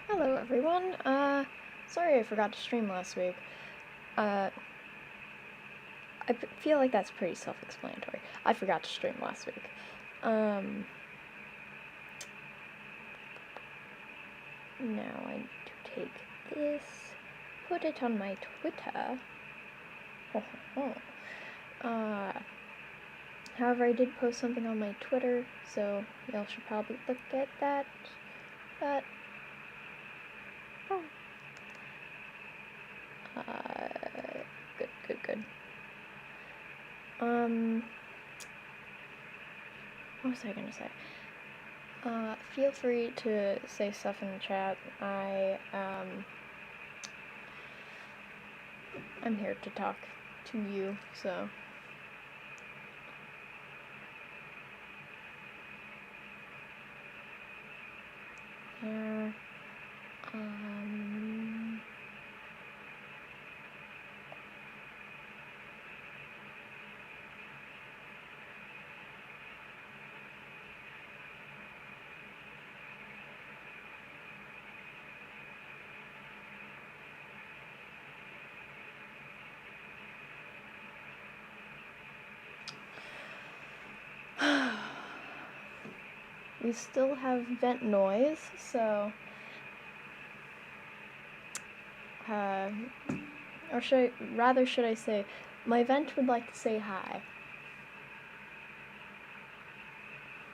Hello everyone, sorry I forgot to stream last week. I feel like that's pretty self-explanatory. I forgot to stream last week. Now I need to take this, put it on my Twitter. However, I did post something on my Twitter, so y'all should probably look at that. But, good. What was I gonna say? Feel free to say stuff in the chat. I'm here to talk to you, so. Here, we still have vent noise, so, or should I say, my vent would like to say hi.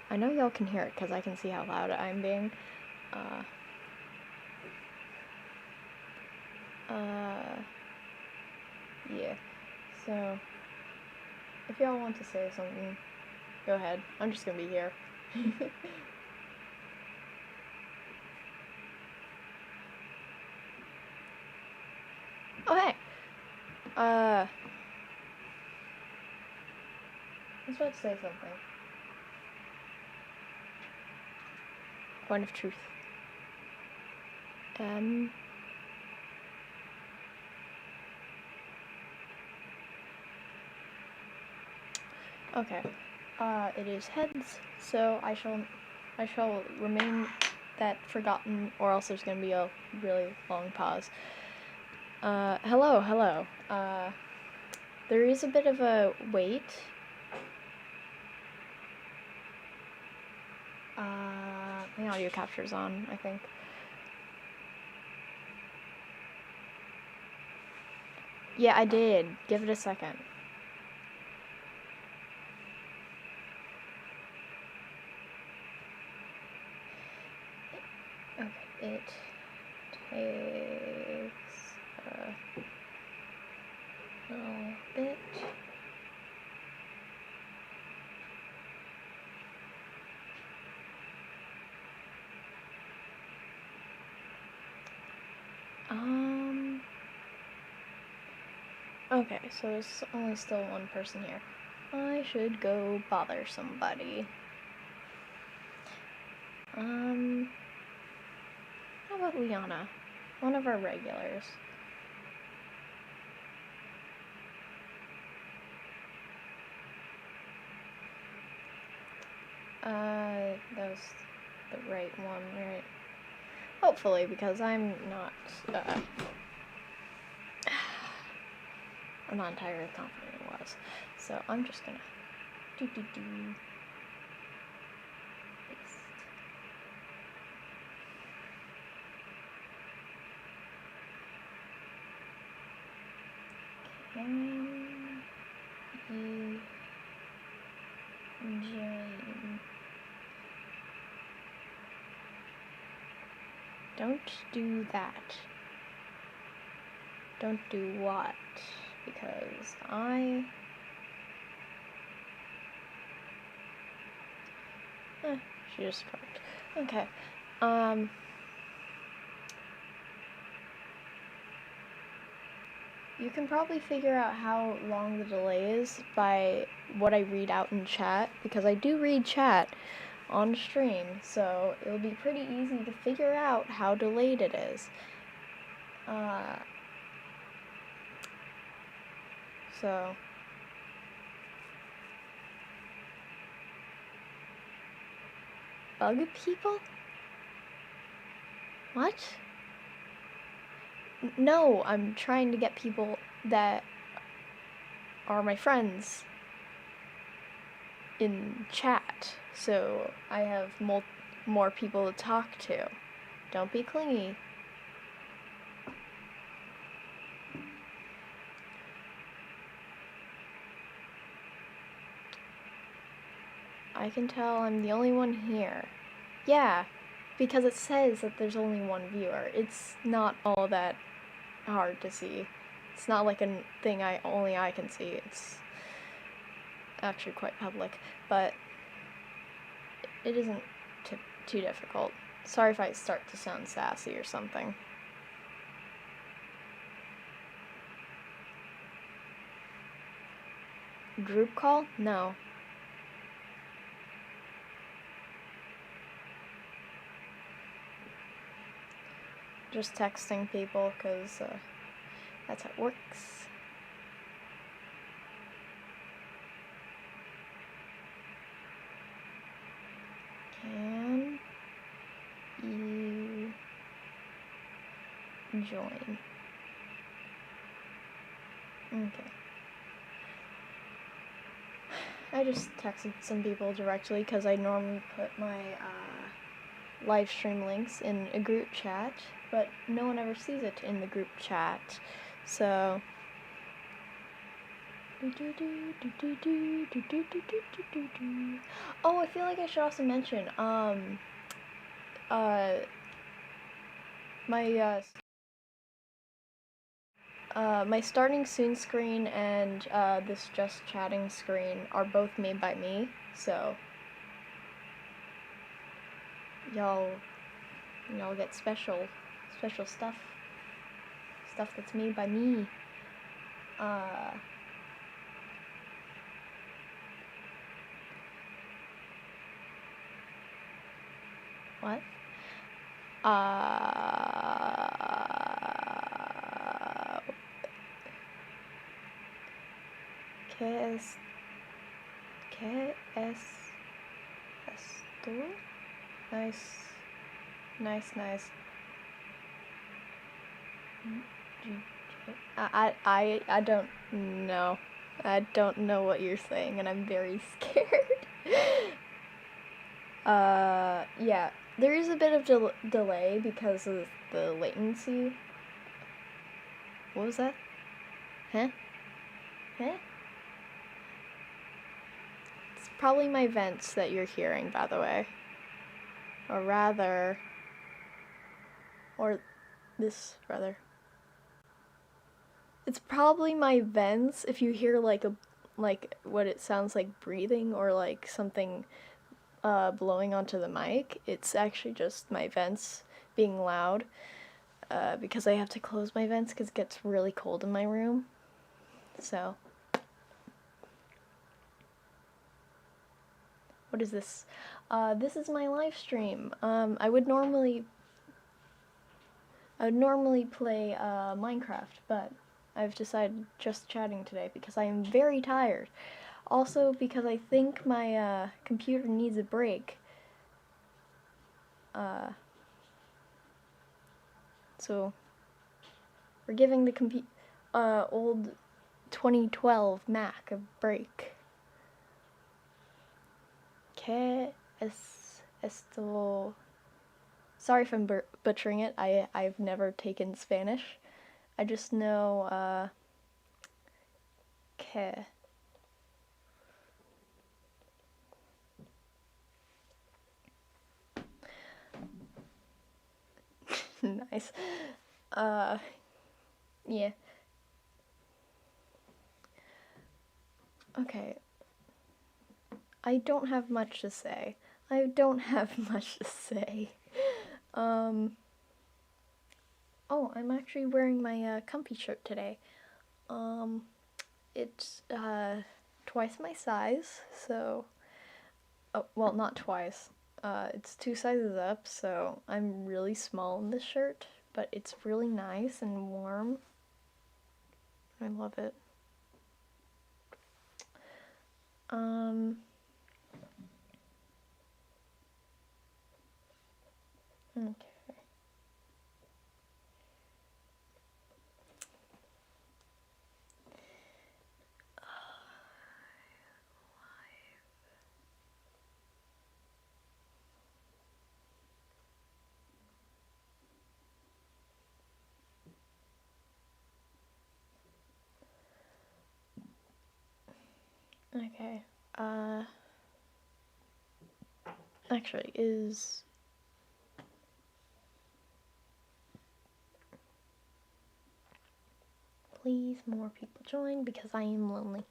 I know y'all can hear it because I can see how loud I'm being. Yeah, so, if y'all want to say something, go ahead. I'm just gonna be here. Oh, hey! I was about to say something. Point of truth. Okay. It is heads, so I shall remain that forgotten, or else there's gonna be a really long pause. Hello. There is a bit of a wait. The audio capture's on, I think. Yeah, I did. Give it a second. Okay, it takes a little bit. Okay, so there's only still one person here. I should go bother somebody. How about Liana? One of our regulars. That was the right one, right? Hopefully, because I'm not entirely confident it was. So I'm just gonna paste. Jane. Don't do that. Don't do what? Because she just parked. Okay. You can probably figure out how long the delay is by what I read out in chat, because I do read chat on stream, so it'll be pretty easy to figure out how delayed it is. So bug people? What? No, I'm trying to get people that are my friends in chat, so I have more people to talk to. Don't be clingy. I can tell I'm the only one here. Yeah, because it says that there's only one viewer. It's not all that hard to see. It's not like a thing only I can see. It's actually quite public, but it isn't too difficult. Sorry if I start to sound sassy or something. Group call? No. Just texting people, because that's how it works. Can you join? Okay. I just texted some people directly because I normally put my live stream links in a group chat, but no one ever sees it in the group chat. So oh, I feel like I should also mention my starting soon screen and this just chatting screen are both made by me, so y'all get special stuff that's made by me. What? ¿Qué es esto? Nice. I don't know. I don't know what you're saying, and I'm very scared. Yeah, there is a bit of delay because of the latency. What was that? Huh? It's probably my vents that you're hearing, by the way. Or rather, it's probably my vents if you hear like what it sounds like breathing or like something blowing onto the mic. It's actually just my vents being loud because I have to close my vents because it gets really cold in my room. So what is this? This is my live stream. I would normally play Minecraft, but I've decided just chatting today because I am very tired. Also because I think my computer needs a break. So we're giving the old 2012 Mac a break. ¿Qué es esto? Sorry if I'm butchering it. I've never taken Spanish. I just know que. Nice. Yeah. Okay. I don't have much to say. Oh, I'm actually wearing my comfy shirt today. It's twice my size, so well, not twice. It's 2 sizes up, so I'm really small in this shirt, but it's really nice and warm. I love it. Okay. Okay. Actually, is... Please, more people join because I am lonely.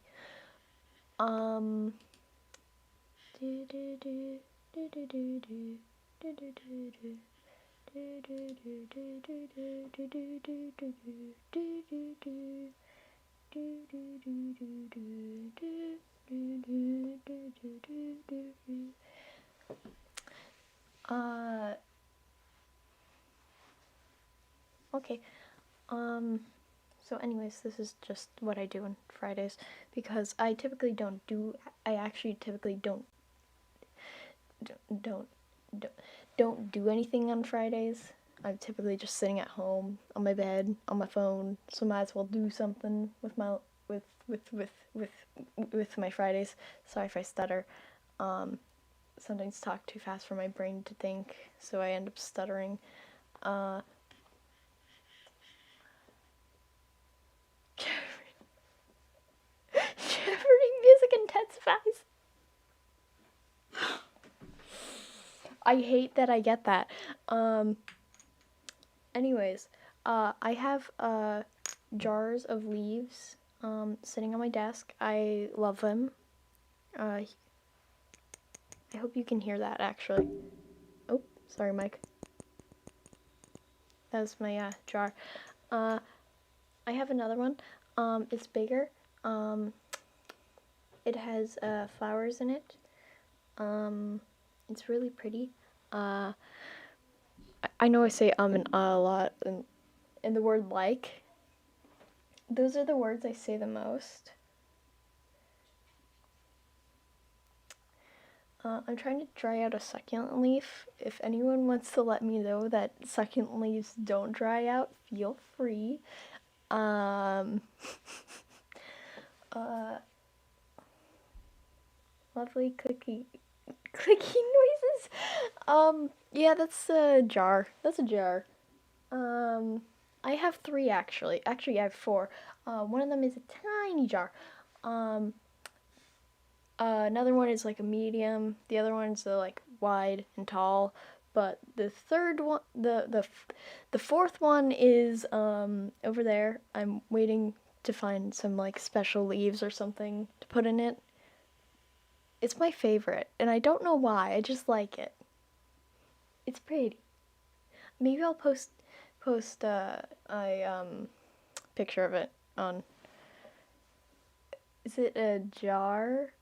Okay. So anyways, this is just what I do on Fridays because I actually typically don't don't do anything on Fridays. I'm typically just sitting at home on my bed on my phone, so might as well do something with my with my Fridays. Sorry if I stutter. Sometimes talk too fast for my brain to think, so I end up stuttering. Jeopardy music intensifies. I hate that I get that. Anyways, I have jars of leaves sitting on my desk. I love them. I hope you can hear that, actually. Oh, sorry, Mike. That was my jar. I have another one. It's bigger. It has flowers in it. It's really pretty. I know I say and a lot, and the word like. Those are the words I say the most. I'm trying to dry out a succulent leaf. If anyone wants to let me know that succulent leaves don't dry out, feel free. Lovely clicky noises. Yeah, that's a jar. That's a jar. I have 3 actually. Actually, I have 4. One of them is a tiny jar. Another one is like a medium. The other one's like wide and tall. But the third one, the fourth one is over there. I'm waiting to find some like special leaves or something to put in it. It's my favorite, and I don't know why. I just like it. It's pretty. Maybe I'll post a picture of it on. Is it a jar?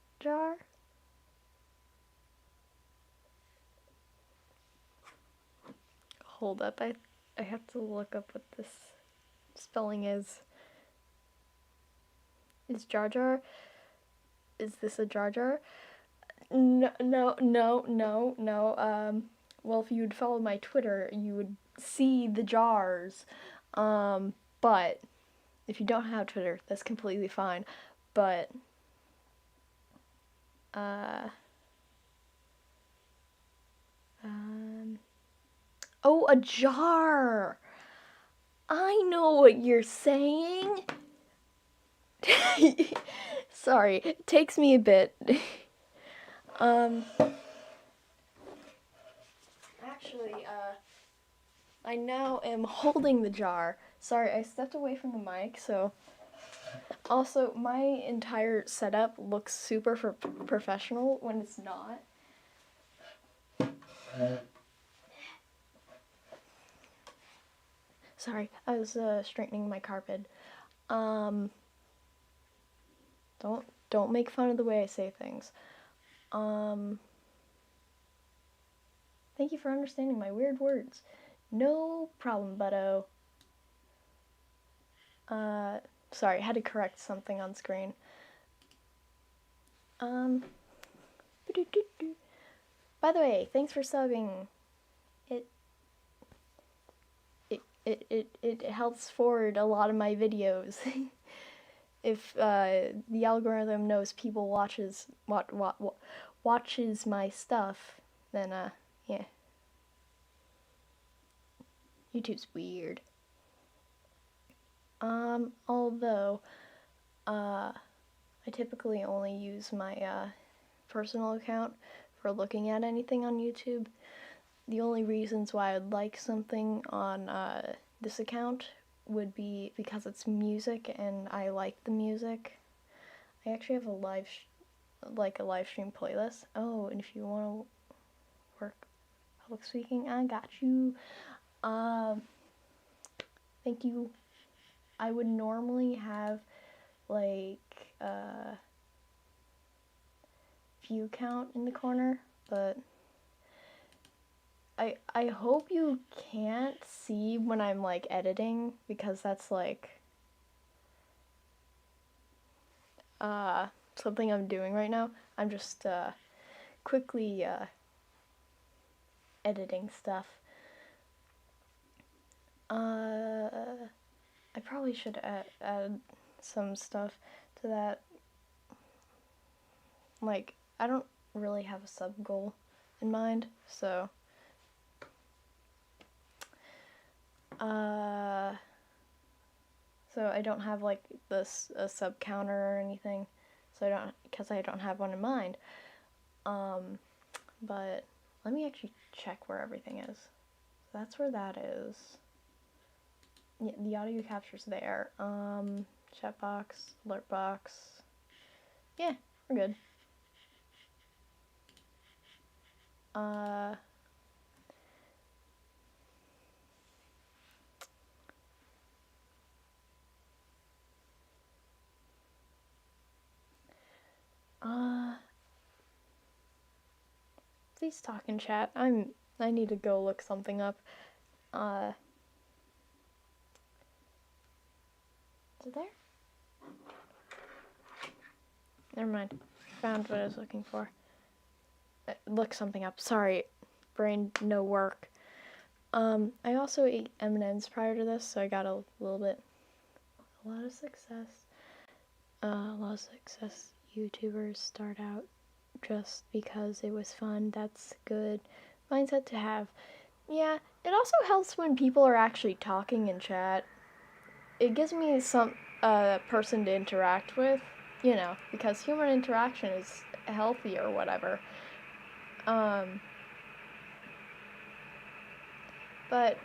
Hold up, I have to look up what this spelling is. Is Jar Jar? Is this a Jar Jar? No. Well, if you'd follow my Twitter, you would see the jars. But if you don't have Twitter, that's completely fine. But oh, a jar. I know what you're saying. Sorry, it takes me a bit. Actually, I now am holding the jar. Sorry, I stepped away from the mic, so... Also, my entire setup looks super professional when it's not. Sorry, I was straightening my carpet. Don't make fun of the way I say things. Thank you for understanding my weird words. No problem, buddo. Sorry, I had to correct something on screen. By the way, thanks for subbing. It helps forward a lot of my videos. If the algorithm knows people watches my stuff, then yeah. YouTube's weird. Although I typically only use my personal account for looking at anything on YouTube. The only reasons why I'd like something on this account would be because it's music and I like the music. I actually have a live stream playlist. Oh, and if you want to work public speaking, I got you. Thank you. I would normally have like view count in the corner, but I hope you can't see when I'm like editing, because that's like something I'm doing right now. I'm just quickly editing stuff. I probably should add some stuff to that. Like, I don't really have a sub goal in mind, so I don't have like this a sub counter or anything, so because I don't have one in mind. But let me actually check where everything is. So that's where that is. Yeah, the audio capture's there. Chat box, alert box. Yeah, we're good. Please talk in chat. I need to go look something up. Is it there? Never mind. Found what I was looking for. Look something up. Sorry, brain no work. I also ate M&Ms prior to this, so I got a lot of success. A lot of success YouTubers start out just because it was fun. That's good mindset to have. Yeah, it also helps when people are actually talking in chat. It gives me some person to interact with, because human interaction is healthy or whatever. But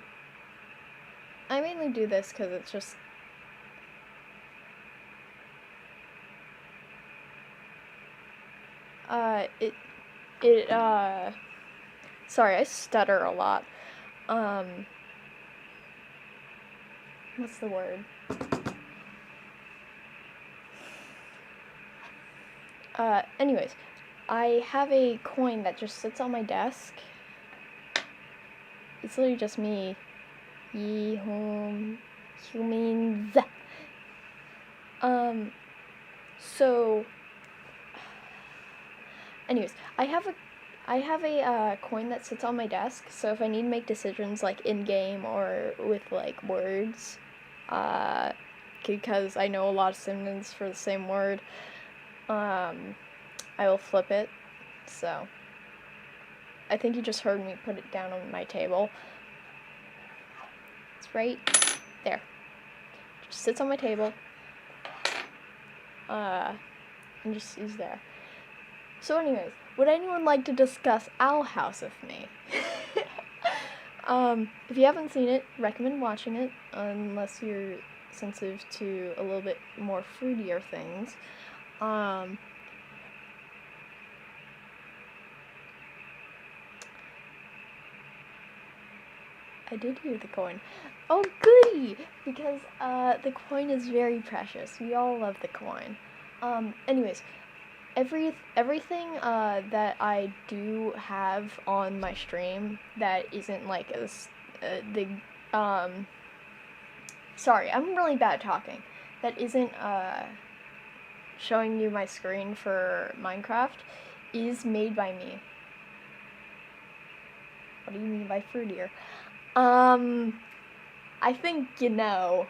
I mainly do this because it's just sorry, I stutter a lot. What's the word? Anyways, I have a coin that just sits on my desk. It's literally just me. Humans. So, anyways, I have a coin that sits on my desk, so if I need to make decisions like in game or with like words, because I know a lot of synonyms for the same word, I will flip it. So I think you just heard me put it down on my table. It's right there. Just sits on my table. And just is there. So anyways, would anyone like to discuss Owl House with me? If you haven't seen it, recommend watching it, unless you're sensitive to a little bit more fruitier things. I did hear the coin. Oh, goody! Because the coin is very precious. We all love the coin. Anyways, everything that I do have on my stream that isn't like sorry, I'm really bad at talking. That isn't showing you my screen for Minecraft is made by me. What do you mean by fruitier? I think you know.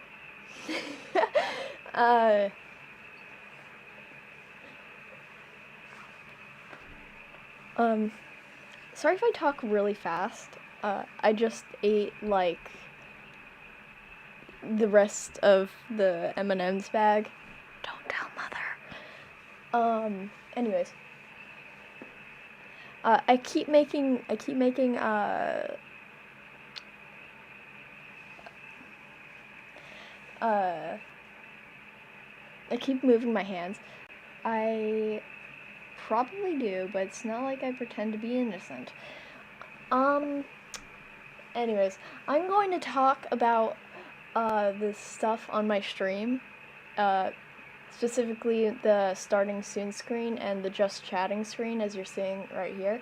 Sorry if I talk really fast. I just ate like the rest of the M&M's bag. Don't tell Mother. Anyways, I keep making I keep moving my hands. I probably do, but it's not like I pretend to be innocent. Anyways, I'm going to talk about this stuff on my stream, specifically the starting soon screen and the just chatting screen, as you're seeing right here.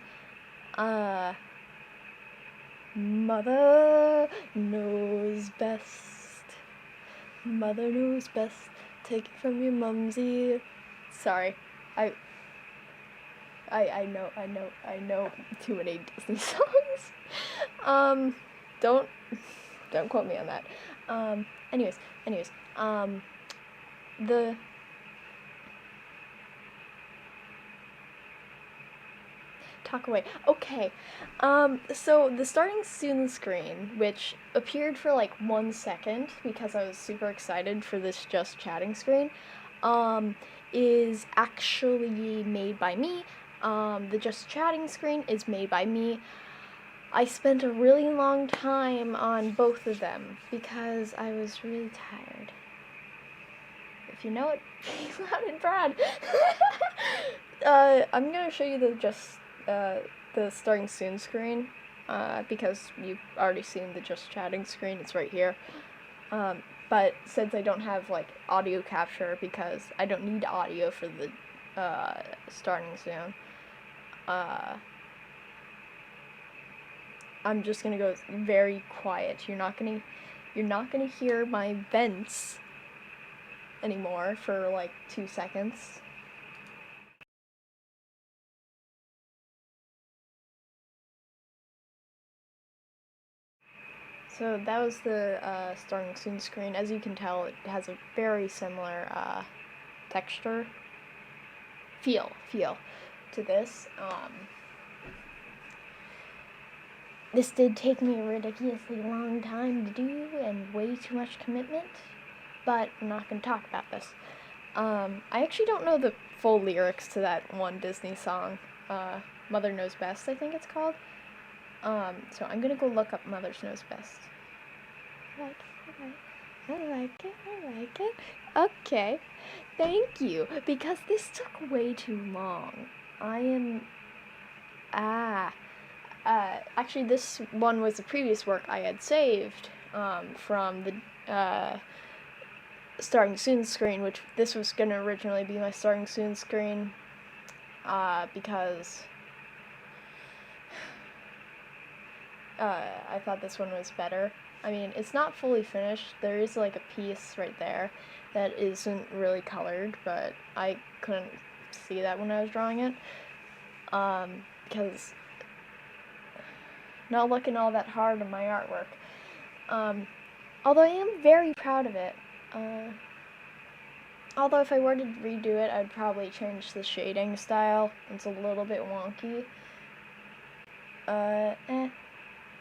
Mother knows best. Mother knows best. Take it from your mumsy. Sorry, I know too many Disney songs. Don't quote me on that. Anyways, the talk away. Okay. So the starting soon screen, which appeared for like 1 second because I was super excited for this just chatting screen, is actually made by me. The just chatting screen is made by me. I spent a really long time on both of them because I was really tired. If you know it, be loud and proud. I'm gonna show you the starting soon screen, because you've already seen the just chatting screen. It's right here. But since I don't have like audio capture because I don't need audio for the starting soon, I'm just gonna go very quiet. You're not gonna hear my vents anymore for like 2 seconds. So that was the starting soon screen. As you can tell, it has a very similar texture, feel to this. This did take me a ridiculously long time to do and way too much commitment, but I'm not going to talk about this. I actually don't know the full lyrics to that one Disney song, Mother Knows Best, I think it's called. So I'm going to go look up Mother Knows Best. I like it. Okay, thank you, because this took way too long. Actually, this one was the previous work I had saved from the starting soon screen, which this was going to originally be my starting soon screen, because I thought this one was better. I mean, it's not fully finished. There is like a piece right there that isn't really colored, but I couldn't see that when I was drawing it, because not looking all that hard on my artwork. Although I am very proud of it. Although if I were to redo it, I'd probably change the shading style. It's a little bit wonky.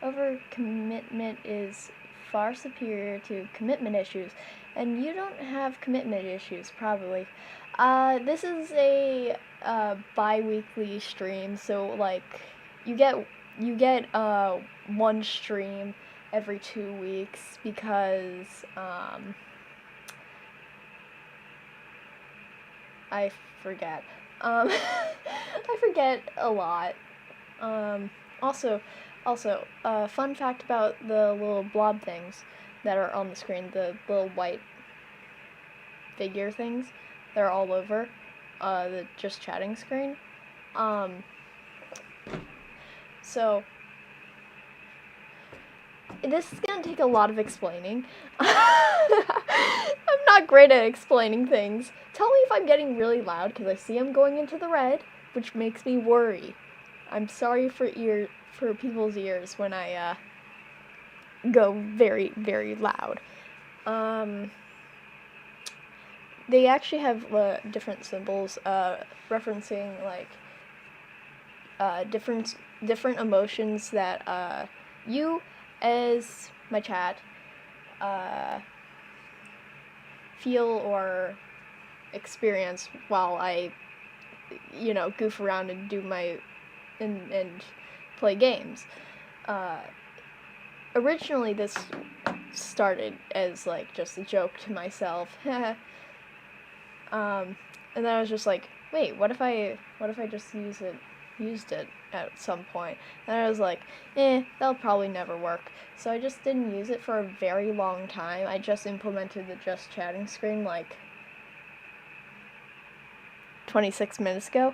Overcommitment is far superior to commitment issues, and you don't have commitment issues, probably. This is a bi-weekly stream, so like you get one stream every 2 weeks because I forget. I forget a lot. Also, fun fact about the little blob things that are on the screen, the little white figure things that are all over the just chatting screen. So this is gonna take a lot of explaining. I'm not great at explaining things. Tell me if I'm getting really loud, because I see I'm going into the red, which makes me worry. I'm sorry for people's ears when I go very, very loud. They actually have different symbols referencing like different emotions that you, as my chat, feel or experience while I goof around and do and play games. Originally this started as like just a joke to myself. And then I was just like, wait, what if I just used it at some point? And I was like, that'll probably never work. So I just didn't use it for a very long time. I just implemented the just chatting screen like 26 minutes ago.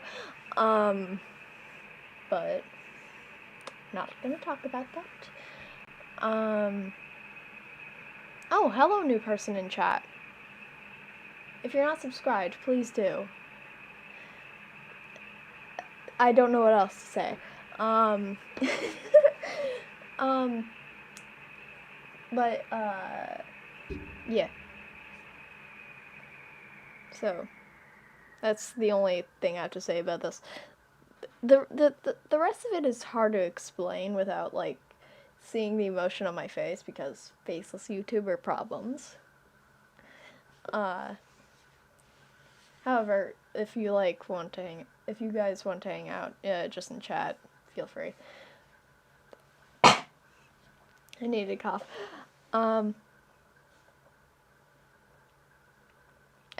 But not gonna talk about that. Oh, hello, new person in chat. If you're not subscribed, please do. I don't know what else to say. But, yeah. So, that's the only thing I have to say about this. The rest of it is hard to explain without, like, seeing the emotion on my face, because faceless YouTuber problems. However, if you guys want to hang out, just in chat, feel free. I need to cough. I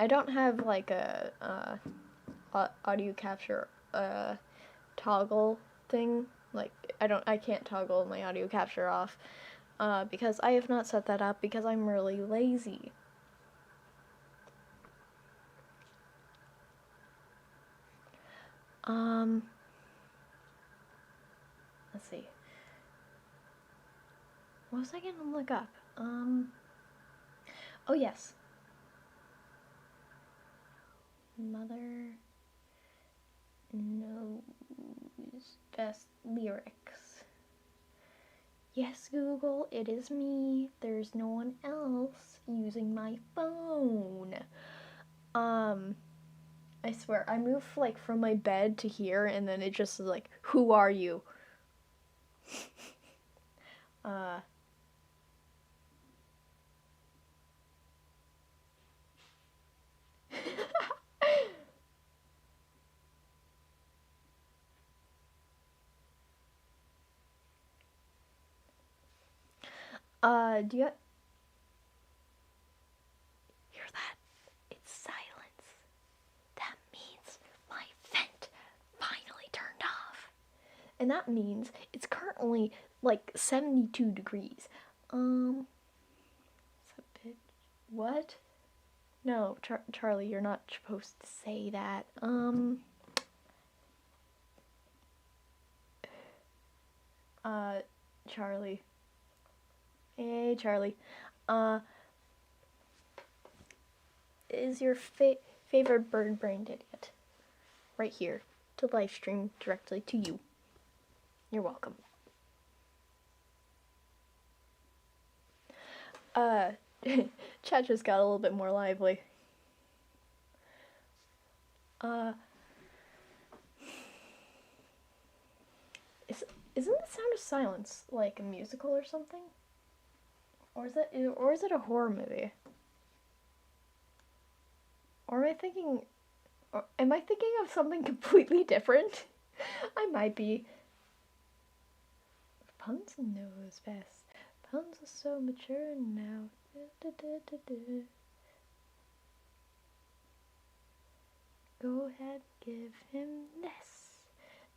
don't have like a audio capture toggle thing. Like I can't toggle my audio capture off because I have not set that up because I'm really lazy. Let's see. What was I gonna look up? Oh yes. Mother knows best lyrics. Yes, Google, it is me. There's no one else using my phone. I swear, I moved like from my bed to here, and then it just is like, who are you? Do you hear that? It's silence. That means my vent finally turned off. And that means it's currently like 72 degrees. It's a bit. What? No, Charlie, you're not supposed to say that. Charlie. Hey, Charlie. Is your favorite bird-brained idiot right here to live stream directly to you? You're welcome. Chat just got a little bit more lively. Isn't the sound of silence like a musical or something? Or is it a horror movie? Or am I thinking of something completely different? I might be. Rapunzel knows best. Rapunzel's so mature now. Go ahead, give him this.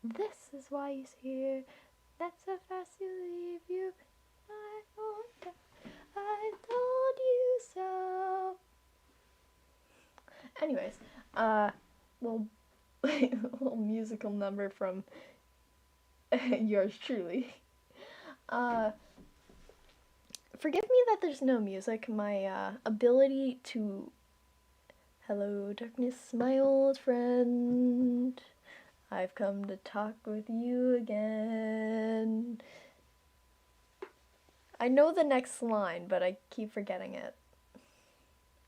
This is why he's here. That's how fast you leave you. I told you so. Anyways, little musical number from yours truly. Forgive me that there's no music. My ability to... Hello, darkness, my old friend. I've come to talk with you again. I know the next line, but I keep forgetting it.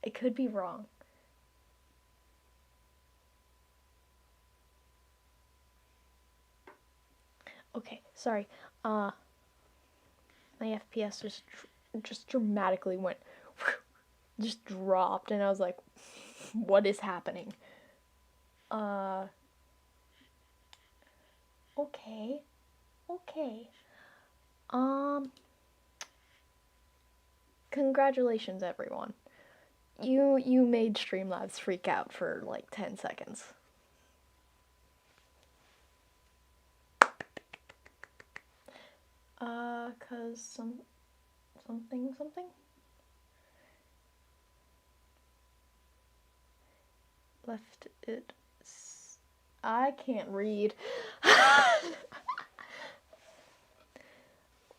I could be wrong. Okay, sorry. My FPS just dramatically went, just dropped, and I was like, what is happening? Okay. Okay. Congratulations, everyone. You made Streamlabs freak out for like 10 seconds. Cause something. Left it. I can't read.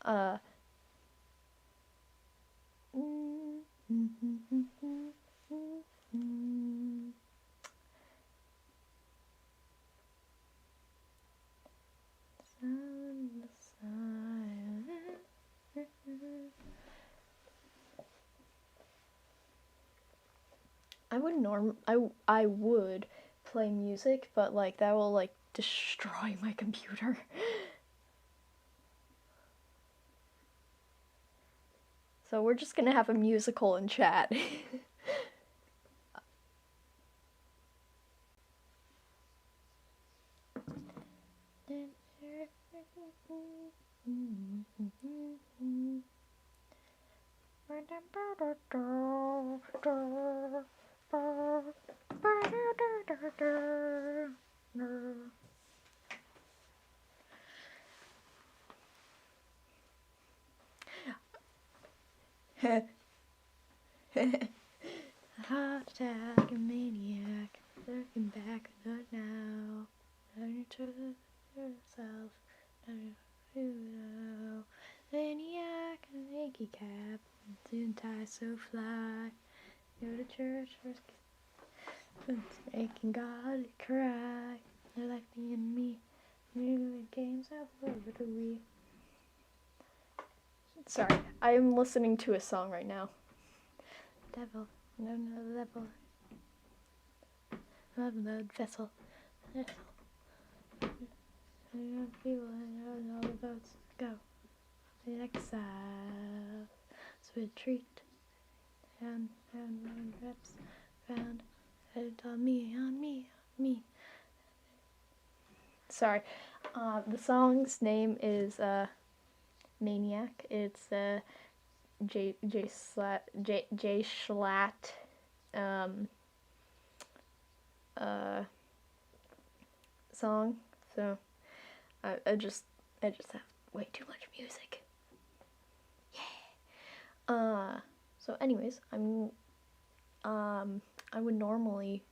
uh. I would play music, but like that will like destroy my computer. So we're just gonna have a musical in chat. Heart attack, a maniac, looking back on now. Learn to yourself, maniac, an achy cap, soon tie so fly. Go to church first, making God cry. They're like me and me, new games of liberty. Sorry, I am listening to a song right now. Devil, no level. Blood vessel. People and all the boats go. The exile. Sweet treat. And reps found. Head on me. Sorry. The song's name is Maniac. It's J Schlatt song. So I just have way too much music. Yeah. So anyways, I would normally,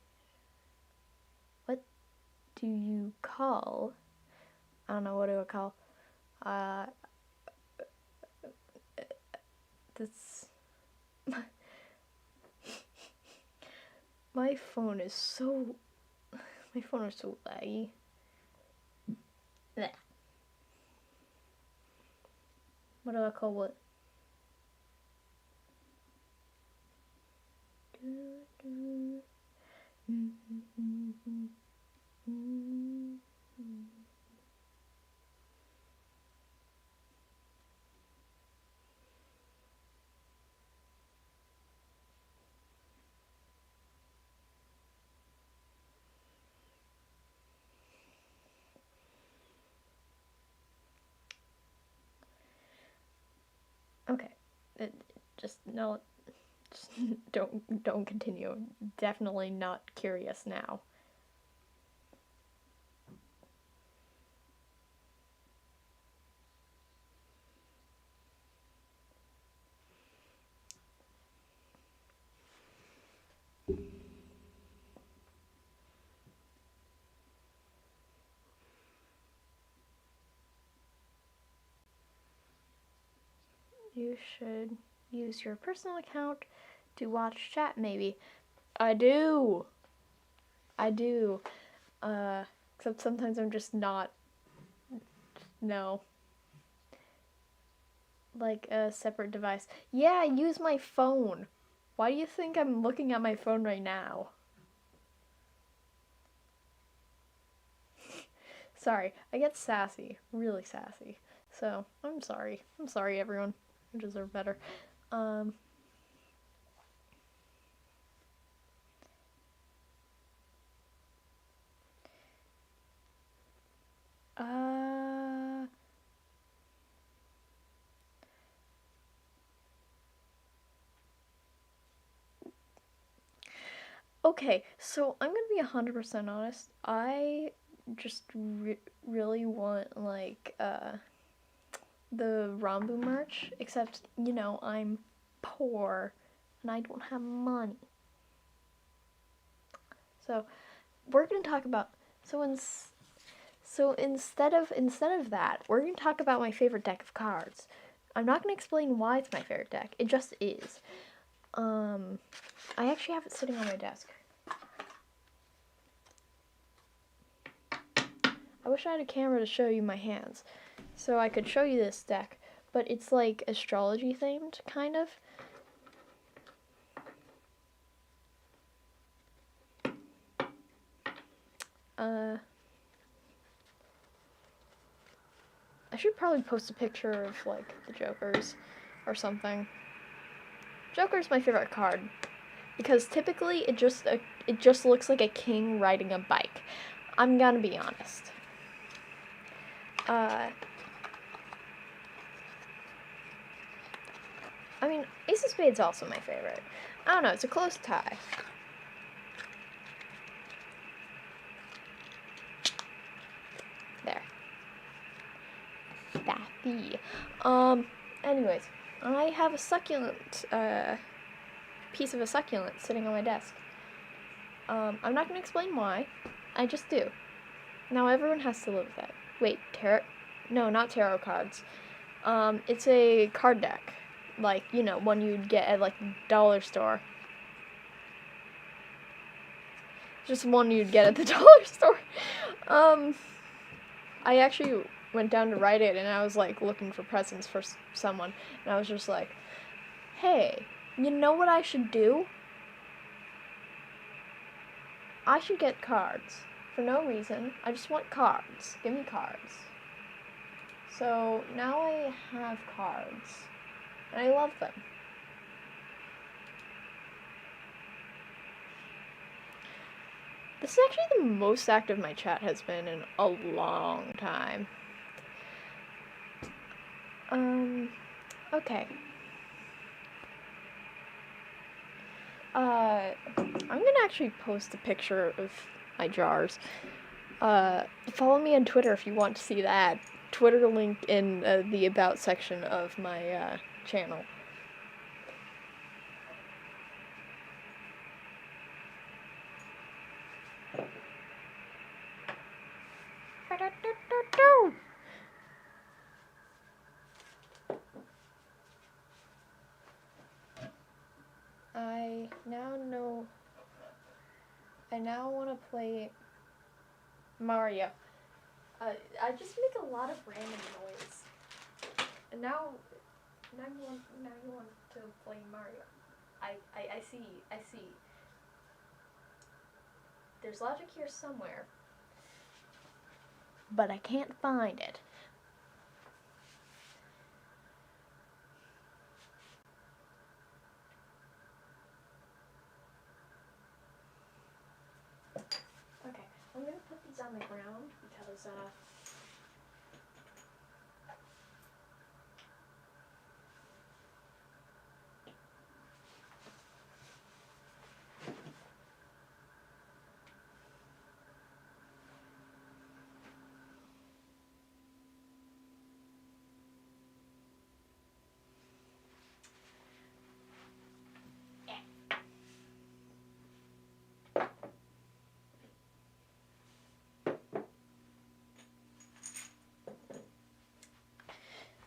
what do you call, I don't know, what do I call, this, my phone is so laggy. Blech. What do I call what? Okay, just don't continue. Definitely not curious now. You should use your personal account to watch chat, maybe. I do. Except sometimes I'm just not. No. Like a separate device. Yeah, use my phone. Why do you think I'm looking at my phone right now? Sorry, I get sassy. Really sassy. So, I'm sorry. I'm sorry, everyone. I deserve better. Okay, so I'm gonna be 100% honest. I just really want like the Rambu merch, except I'm poor and I don't have money. So we're gonna talk about so in so instead of that, we're gonna talk about my favorite deck of cards. I'm not gonna explain why it's my favorite deck. It just is. I actually have it sitting on my desk. I wish I had a camera to show you my hands, so I could show you this deck, but it's like astrology themed, kind of. I should probably post a picture of like the Jokers or something. Joker's my favorite card because typically it just looks like a king riding a bike. I'm gonna be honest. I mean, Ace of Spades is also my favorite. I don't know, it's a close tie. There. Daffy. Anyways, I have a succulent, piece of a succulent sitting on my desk. I'm not gonna explain why. I just do. Now everyone has to live with that. Wait, tarot? No, not tarot cards. It's a card deck. Like, one you'd get at, like, the dollar store. Just one you'd get at the dollar store. I actually went down to Rite Aid and I was, like, looking for presents for someone. And I was just like, hey, you know what I should do? I should get cards. For no reason. I just want cards. Give me cards. So now I have cards. And I love them. This is actually the most active my chat has been in a long time. Okay. I'm gonna actually post a picture of my jars. Follow me on Twitter if you want to see that. Twitter link in the About section of my channel. I now want to play Mario. I just make a lot of random noise. And now you want to play Mario. I see. There's logic here somewhere. But I can't find it. Okay, I'm gonna put these on the ground because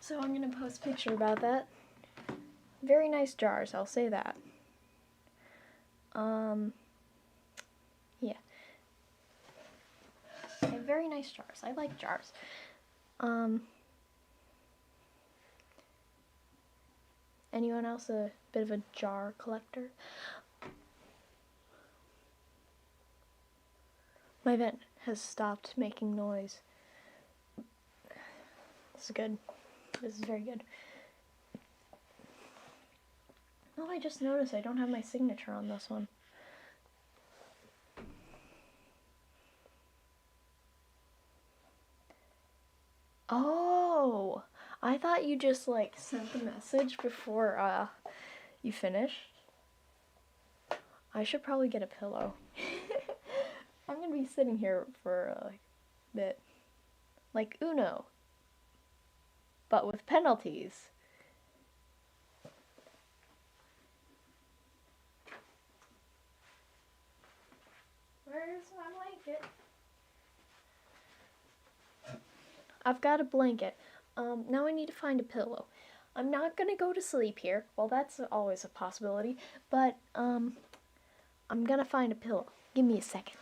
so I'm gonna post a picture about that. Very nice jars, I'll say that. Yeah. Very nice jars. I like jars. Anyone else a bit of a jar collector? My vent has stopped making noise. This is good. This is very good. Oh, I just noticed I don't have my signature on this one. Oh, I thought you just sent the message before you finished. I should probably get a pillow. I'm gonna be sitting here for a bit. Like Uno, but with penalties. Where's my blanket? I've got a blanket. Now I need to find a pillow. I'm not gonna go to sleep here. Well, that's always a possibility. But, I'm gonna find a pillow. Give me a second.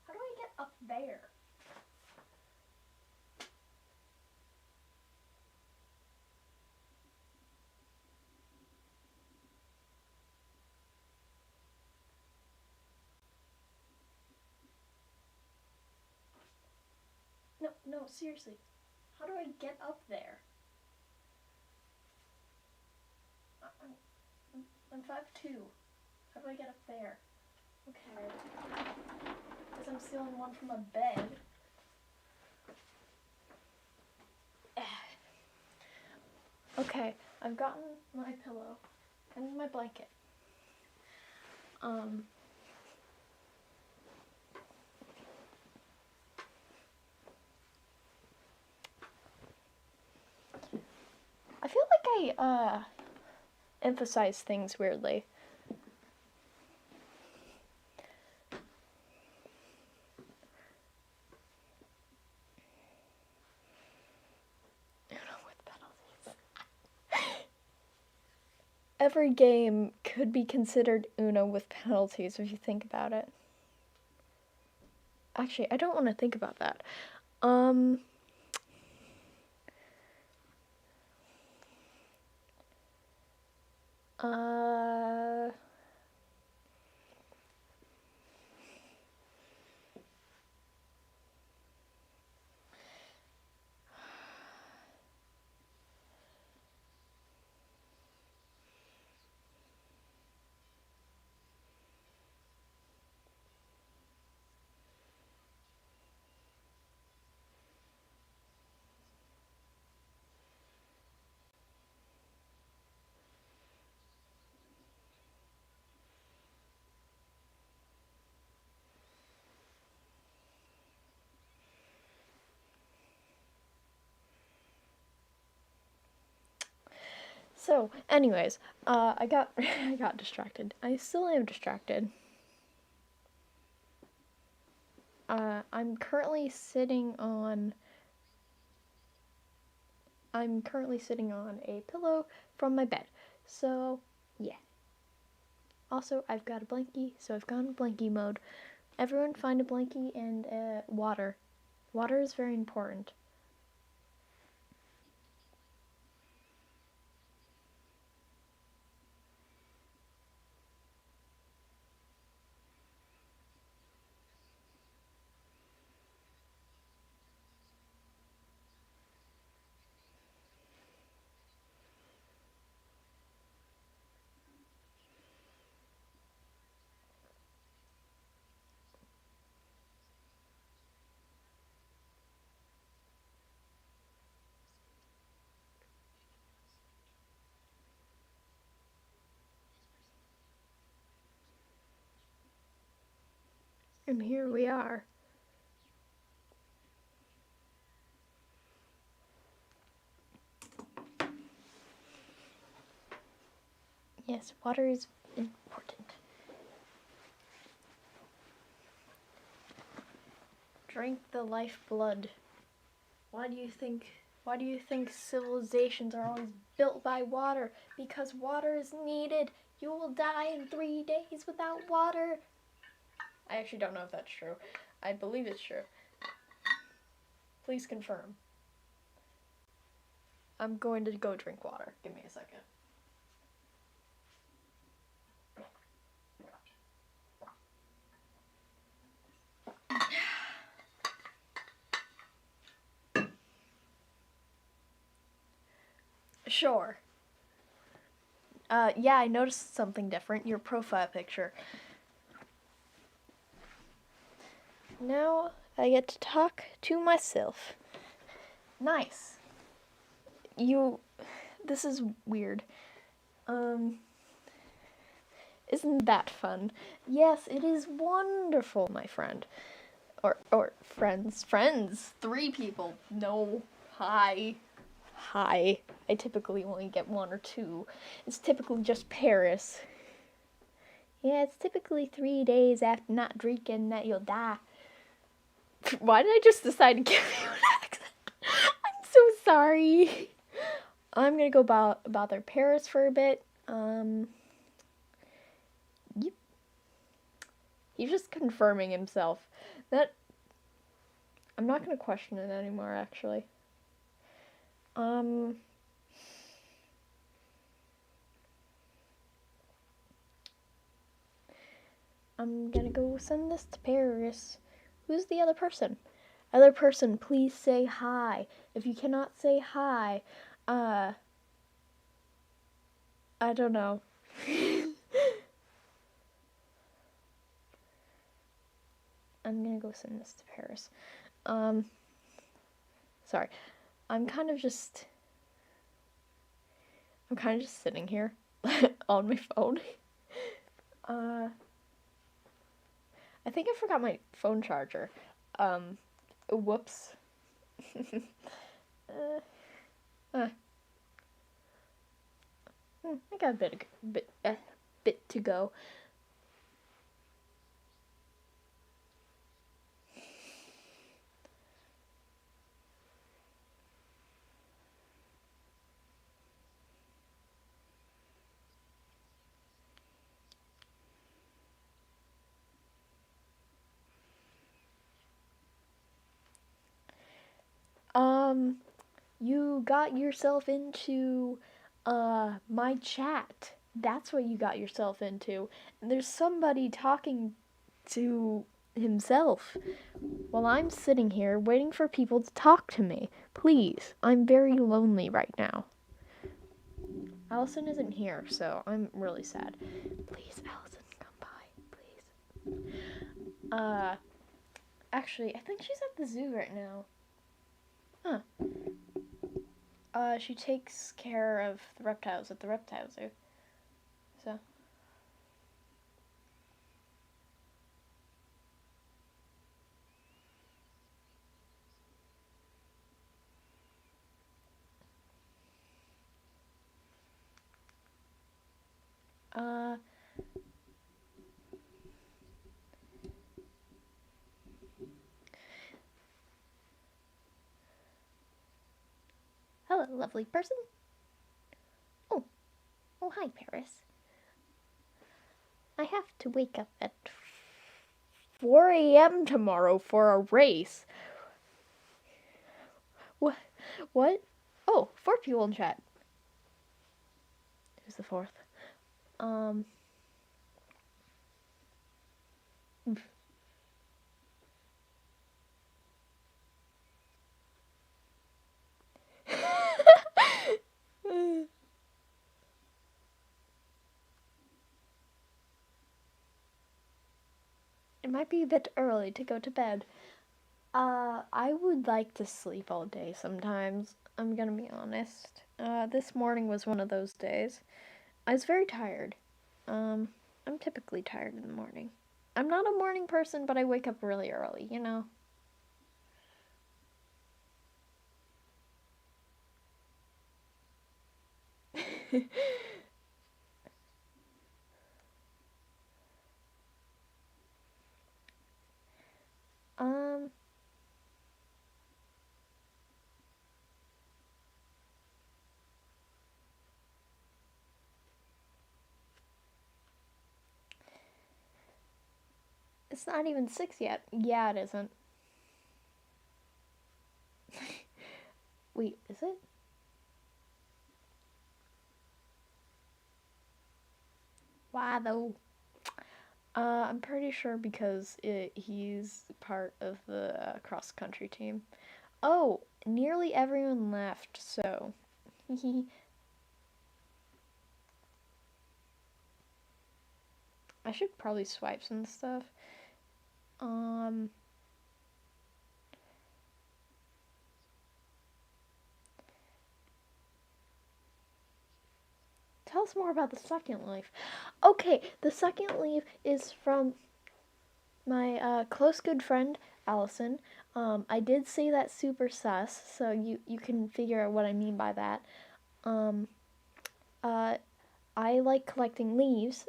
How do I get up there? No, seriously. How do I get up there? I'm 5'2". How do I get up there? Okay. Because I'm stealing one from a bed. Okay, I've gotten my pillow and my blanket. I feel like I emphasize things weirdly. Every game could be considered Uno with penalties if you think about it. Actually, I don't want to think about that. So, anyways, I got I got distracted. I still am distracted. I'm currently sitting on a pillow from my bed. So, yeah. Also, I've got a blankie, so I've gone blankie mode. Everyone find a blankie and water. Water is very important. And here we are. Yes, water is important. Drink the lifeblood. Why do you think civilizations are always built by water? Because water is needed. You will die in 3 days without water. I actually don't know if that's true. I believe it's true. Please confirm. I'm going to go drink water. Give me a second. Sure. Yeah, I noticed something different. Your profile picture. Now I get to talk to myself. Nice. This is weird. Isn't that fun? Yes, it is wonderful, my friend. Or friends. Friends. 3 people. No. Hi. Hi. I typically only get 1 or 2. It's typically just Paris. Yeah, it's typically 3 days after not drinking that you'll die. Why did I just decide to give you an accent? I'm so sorry. I'm gonna go bother Paris for a bit. Yep. He's just confirming himself. That I'm not gonna question it anymore, actually. I'm gonna go send this to Paris. Who's the other person? Other person, please say hi. If you cannot say hi, I don't know. I'm gonna go send this to Paris. Sorry. I'm kind of just sitting here on my phone. I think I forgot my phone charger. Whoops. I got a bit to go. You got yourself into my chat. That's what you got yourself into. And there's somebody talking to himself while I'm sitting here waiting for people to talk to me. Please, I'm very lonely right now. Allison isn't here, so I'm really sad. Please, Allison, come by, please. Actually, I think she's at the zoo right now. Huh. She takes care of the reptiles at the reptile zoo. So. Hello, lovely person. Oh, hi, Paris. I have to wake up at 4 a.m. tomorrow for a race. What? Oh, 4 people in chat. Who's the 4th? It might be a bit early to go to bed. I would like to sleep all day sometimes. I'm gonna be honest. This morning was one of those days. I was very tired. I'm typically tired in the morning. I'm not a morning person, but I wake up really early, you know? um, it's not even 6 yet. Yeah, it isn't. Wait, is it? Why though? I'm pretty sure because he's part of the cross country team. Oh, nearly everyone left, so. I should probably swipe some stuff. Tell us more about the succulent leaf. Okay, the succulent leaf is from my close good friend Allison. I did say that super sus, so you can figure out what I mean by that. Um, I like collecting leaves.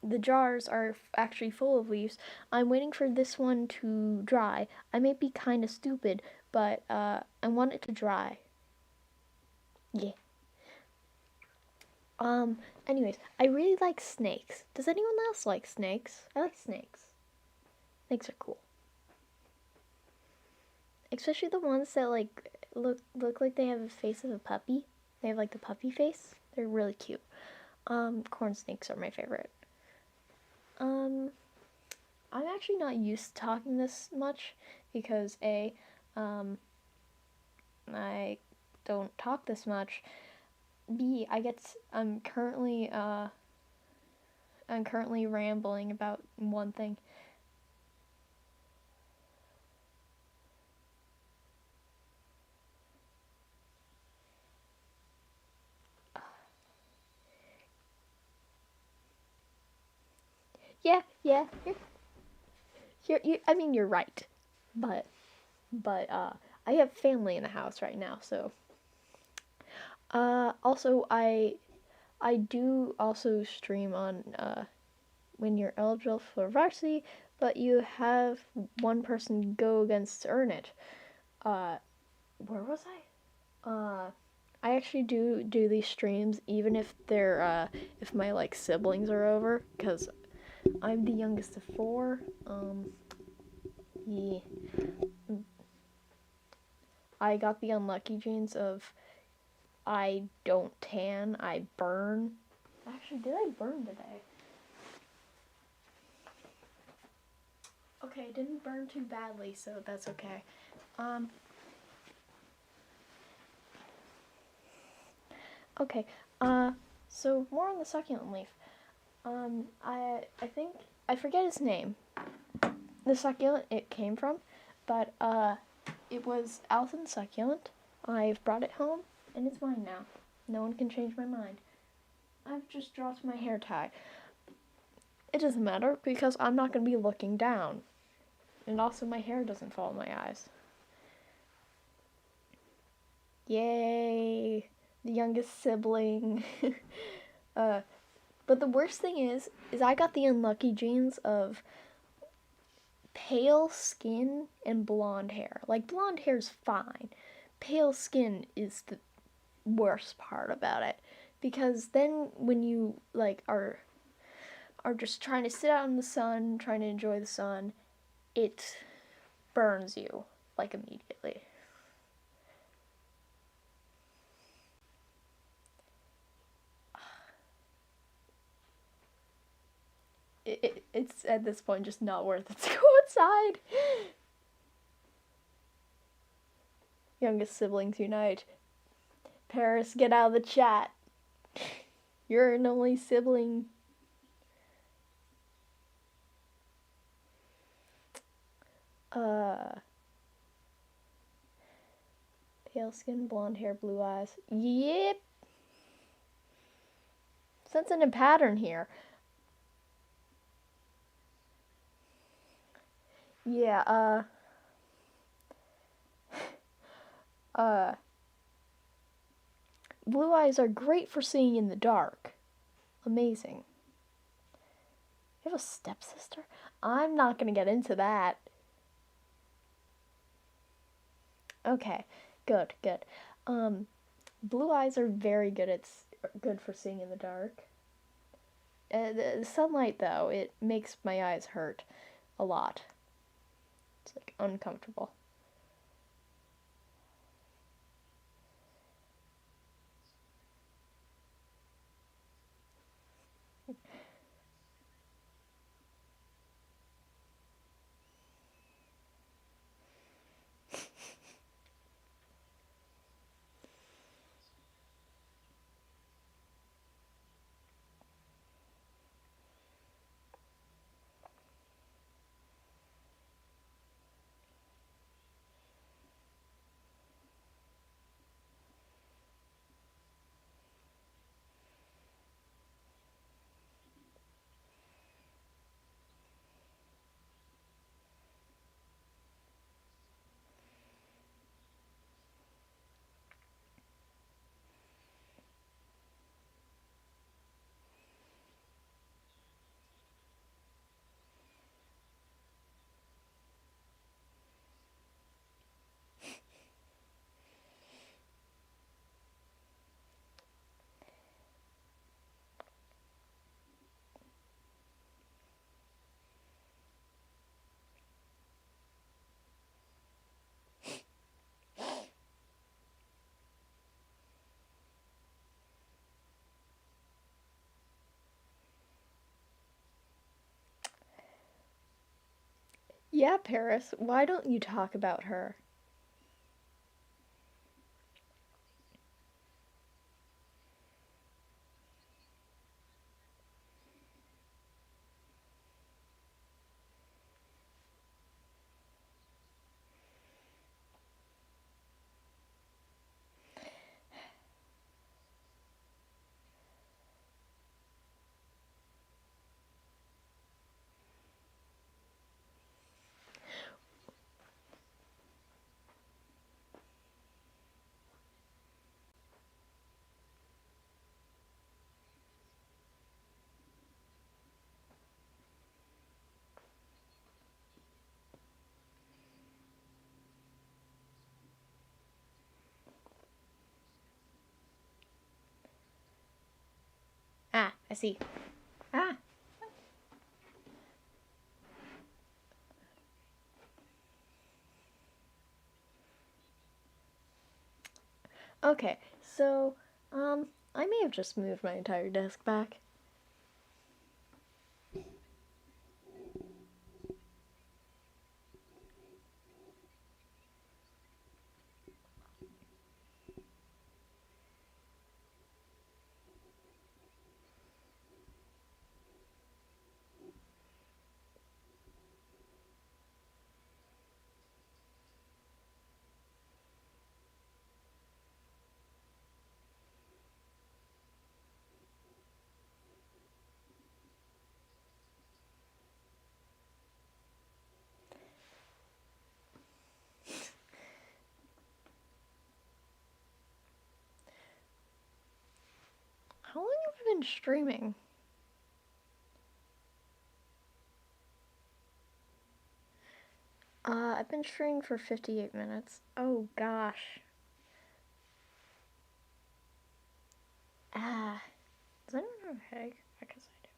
The jars are actually full of leaves. I'm waiting for this one to dry. I may be kind of stupid, but I want it to dry. Yeah. Anyways, I really like snakes. Does anyone else like snakes? I like snakes. Snakes are cool. Especially the ones that like look like they have the face of a puppy. They have like the puppy face. They're really cute. Corn snakes are my favorite. I'm actually not used to talking this much because I don't talk this much. B, I'm currently rambling about one thing. Yeah, I mean, you're right, but I have family in the house right now, so. Also, I do also stream on when you're eligible for varsity, but you have one person go against to earn it. Where was I? I actually do these streams even if they're if my like siblings are over, because I'm the youngest of four. Yeah. I got the unlucky genes of I don't tan, I burn. Actually, did I burn today? Okay, I didn't burn too badly, so that's okay. Okay, so more on the succulent leaf. I think, I forget his name, the succulent it came from, but, it was Alton succulent. I've brought it home, and it's mine now. No one can change my mind. I've just dropped my hair tie. It doesn't matter, because I'm not going to be looking down. And also, my hair doesn't fall in my eyes. Yay! The youngest sibling. But the worst thing is I got the unlucky genes of pale skin and blonde hair. Like, blonde hair's fine. Pale skin is the worst part about it. Because then when you, like, are just trying to sit out in the sun, trying to enjoy the sun, it burns you, like, immediately. It's at this point just not worth it to go outside. Youngest siblings unite. Paris, get out of the chat. You're an only sibling. Pale skin, blonde hair, blue eyes. Yep. Sensing a pattern here. Yeah, blue eyes are great for seeing in the dark. Amazing. You have a stepsister? I'm not gonna get into that. Okay, good. Blue eyes are very good for seeing in the dark. The sunlight, though, it makes my eyes hurt a lot. It's like uncomfortable. Yeah, Paris, why don't you talk about her? Ah, I see. Ah. Okay, so, I may have just moved my entire desk back. How long have I been streaming? I've been streaming for 58 minutes. Oh gosh. Ah. Does anyone have a headache? I guess I do.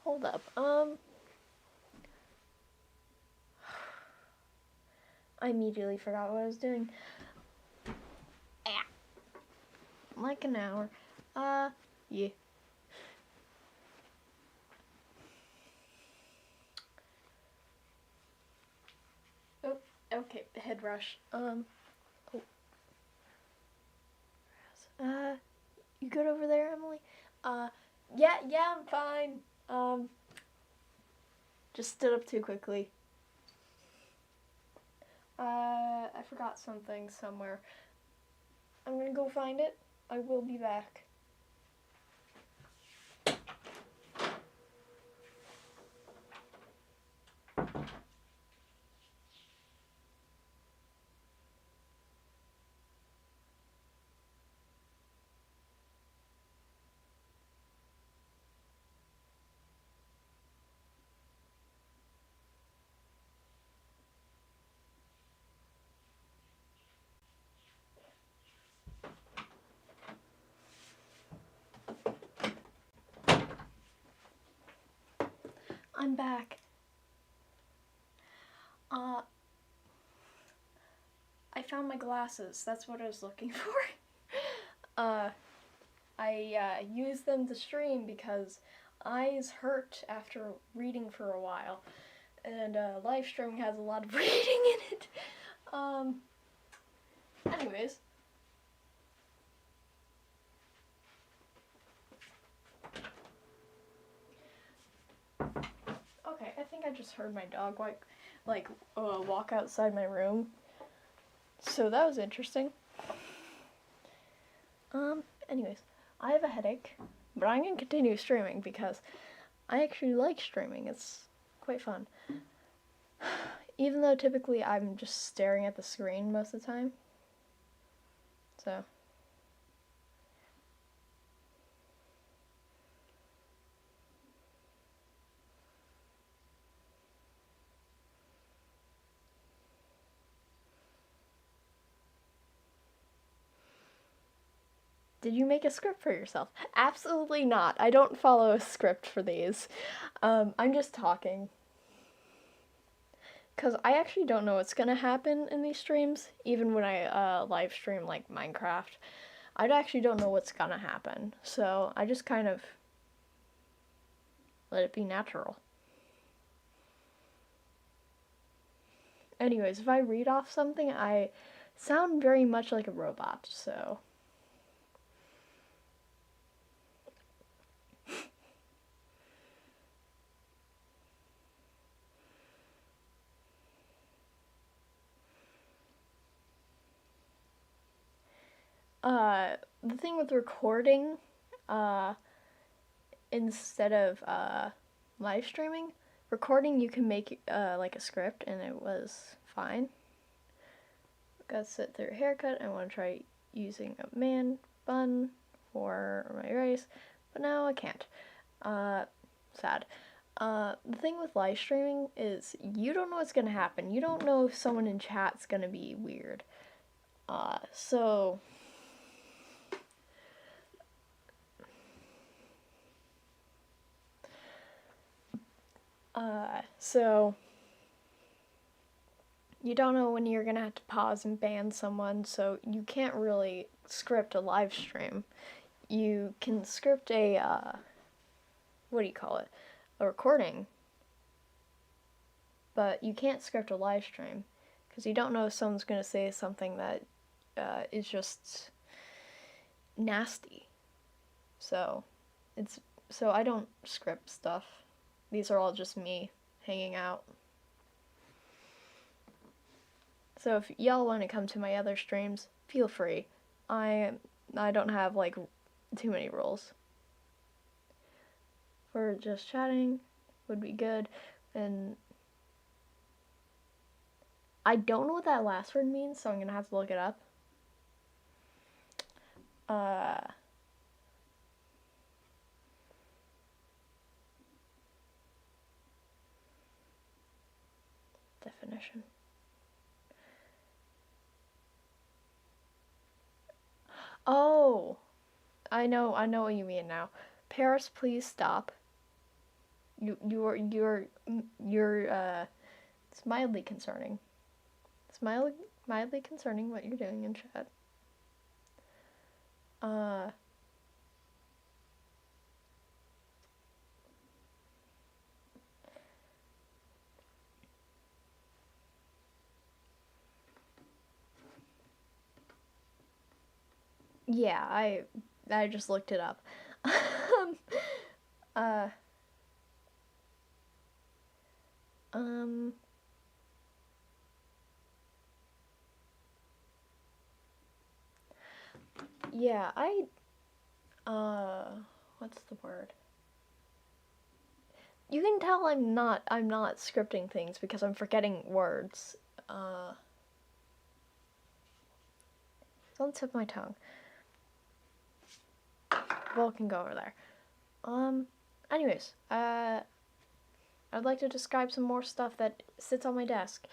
Hold up. I immediately forgot what I was doing. Ah. Like an hour. Yeah. Oh, okay, head rush. Oh. You good over there, Emily? Yeah, I'm fine. Just stood up too quickly. I forgot something somewhere. I'm gonna go find it. I will be back. I'm back. I found my glasses. That's what I was looking for. I used them to stream because eyes hurt after reading for a while, and live streaming has a lot of reading in it. Anyways. Okay, I think I just heard my dog walk outside my room. So that was interesting. Anyways, I have a headache, but I'm gonna continue streaming because I actually like streaming. It's quite fun. Even though typically I'm just staring at the screen most of the time. So. Did you make a script for yourself? Absolutely not. I don't follow a script for these. I'm just talking. because I actually don't know what's gonna happen in these streams, even when I live stream like Minecraft. I actually don't know what's gonna happen, so I just kind of let it be natural. Anyways, if I read off something, I sound very much like a robot, so. The thing with recording, instead of live streaming, recording you can make like a script, and it was fine. Gotta sit through a haircut. I want to try using a man bun for my race, but now I can't. Sad. The thing with live streaming is you don't know what's gonna happen. You don't know if someone in chat's gonna be weird. So you don't know when you're gonna have to pause and ban someone, so you can't really script a live stream. You can script a, what do you call it? A recording, but you can't script a live stream because you don't know if someone's gonna say something that is just nasty. So I don't script stuff. These are all just me hanging out. So if y'all want to come to my other streams, feel free. I don't have like too many rules. For just chatting would be good. And I don't know what that last word means, so I'm gonna have to look it up. Definition. Oh, I know what you mean now. Paris, please stop. You're it's mildly concerning. It's mildly concerning what you're doing in chat. Yeah, I just looked it up. Yeah, what's the word? You can tell I'm not scripting things because I'm forgetting words. It's on the tip of my tongue. Well, can go over there. Anyways, I'd like to describe some more stuff that sits on my desk.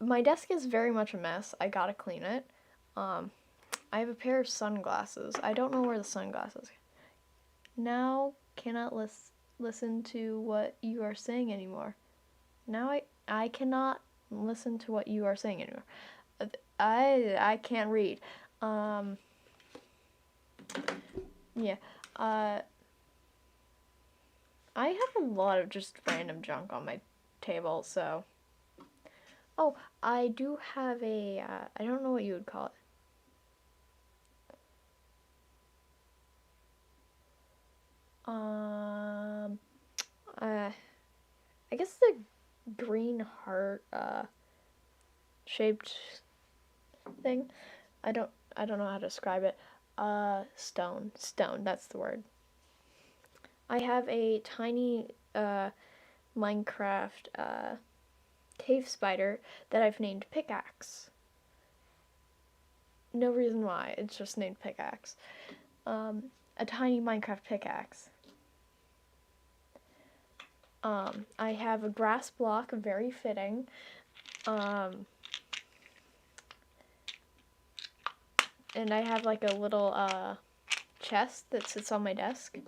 My desk is very much a mess. I gotta clean it. I have a pair of sunglasses. I don't know where the sunglasses. Now cannot listen to what you are saying anymore. Now I cannot listen to what you are saying anymore. I can't read. Yeah. I have a lot of just random junk on my table, so. Oh, I do have a, I don't know what you would call it. I guess the green heart, shaped thing. I don't know how to describe it. Stone, that's the word. I have a tiny, Minecraft, cave spider that I've named Pickaxe. No reason why, it's just named Pickaxe. A tiny Minecraft pickaxe. I have a grass block, very fitting. And I have like a little chest that sits on my desk.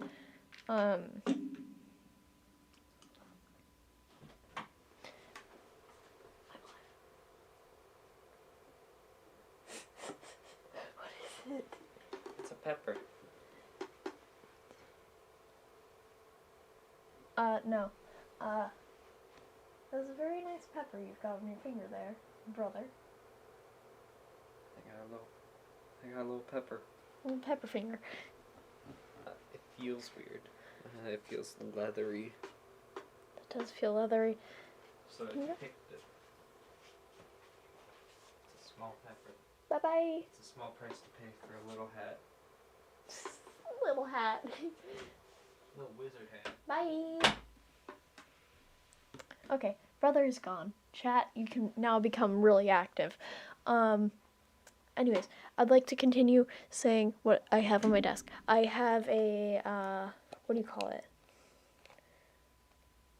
pepper. No. That's a very nice pepper you've got on your finger there, brother. I got a little pepper. A little pepper finger. It feels weird. It feels leathery. It does feel leathery. So I picked it. It's a small pepper. Bye-bye. It's a small price to pay for a little hat. Little hat. Little wizard hat. Bye. Okay, brother is gone. Chat, you can now become really active. Anyways, I'd like to continue saying what I have on my desk. I have a, what do you call it?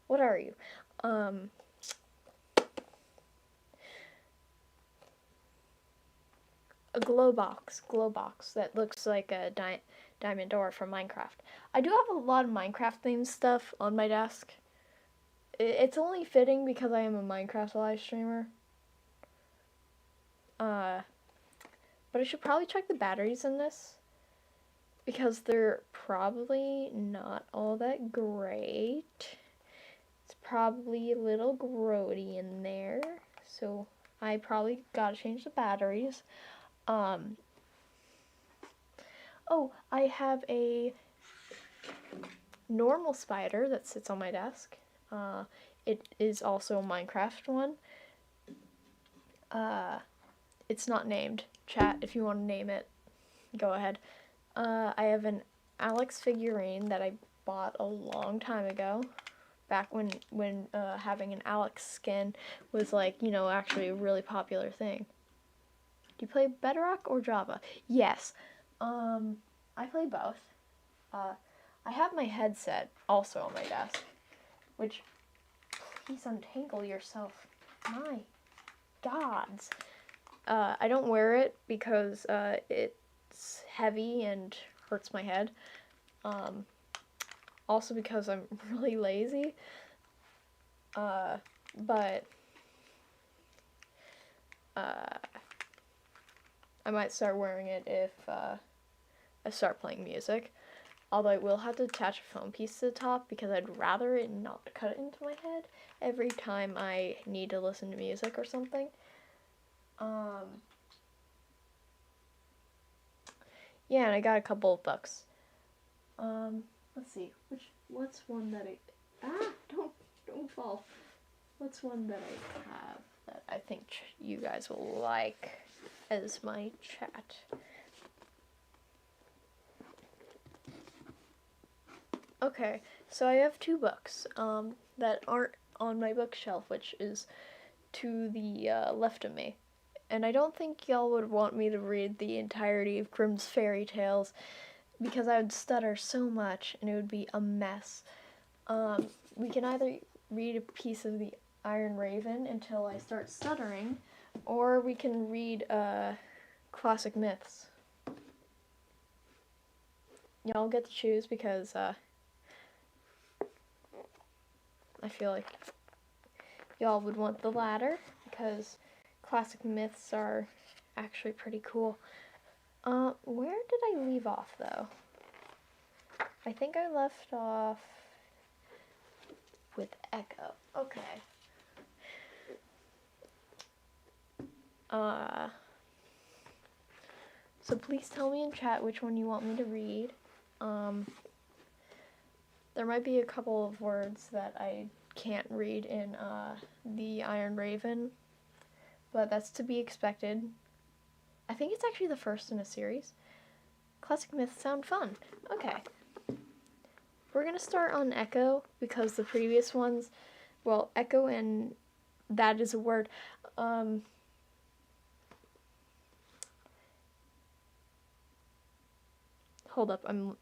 What are you? A glow box that looks like a diamond door from Minecraft. I do have a lot of Minecraft themed stuff on my desk. It's only fitting because I am a Minecraft live streamer. But I should probably check the batteries in this because they're probably not all that great. It's probably a little grody in there, so I probably gotta change the batteries. Oh, I have a normal spider that sits on my desk. It is also a Minecraft one. It's not named. Chat, if you want to name it, go ahead. I have an Alex figurine that I bought a long time ago, back when having an Alex skin was like, you know, actually a really popular thing. Do you play Bedrock or Java? Yes. I play both. I have my headset also on my desk, which, please untangle yourself. My gods. I don't wear it because it's heavy and hurts my head. Also because I'm really lazy. But I might start wearing it if I start playing music. Although I will have to attach a phone piece to the top because I'd rather it not cut into my head every time I need to listen to music or something. Yeah, and I got a couple of books. Let's see. What's one that don't fall. What's one that I have that I think you guys will like as my chat? Okay, so I have two books that aren't on my bookshelf, which is to the left of me. And I don't think y'all would want me to read the entirety of Grimm's Fairy Tales because I would stutter so much and it would be a mess. We can either read a piece of the Iron Raven until I start stuttering, or we can read classic myths. Y'all get to choose because I feel like y'all would want the latter because classic myths are actually pretty cool. Where did I leave off though? I think I left off with Echo. Okay. So please tell me in chat which one you want me to read. There might be a couple of words that I can't read in the Iron Raven, but that's to be expected. I think it's actually the first in a series. Classic myths sound fun. Okay. We're gonna start on Echo because the previous ones, well, Echo and that is a word. Hold up, I'm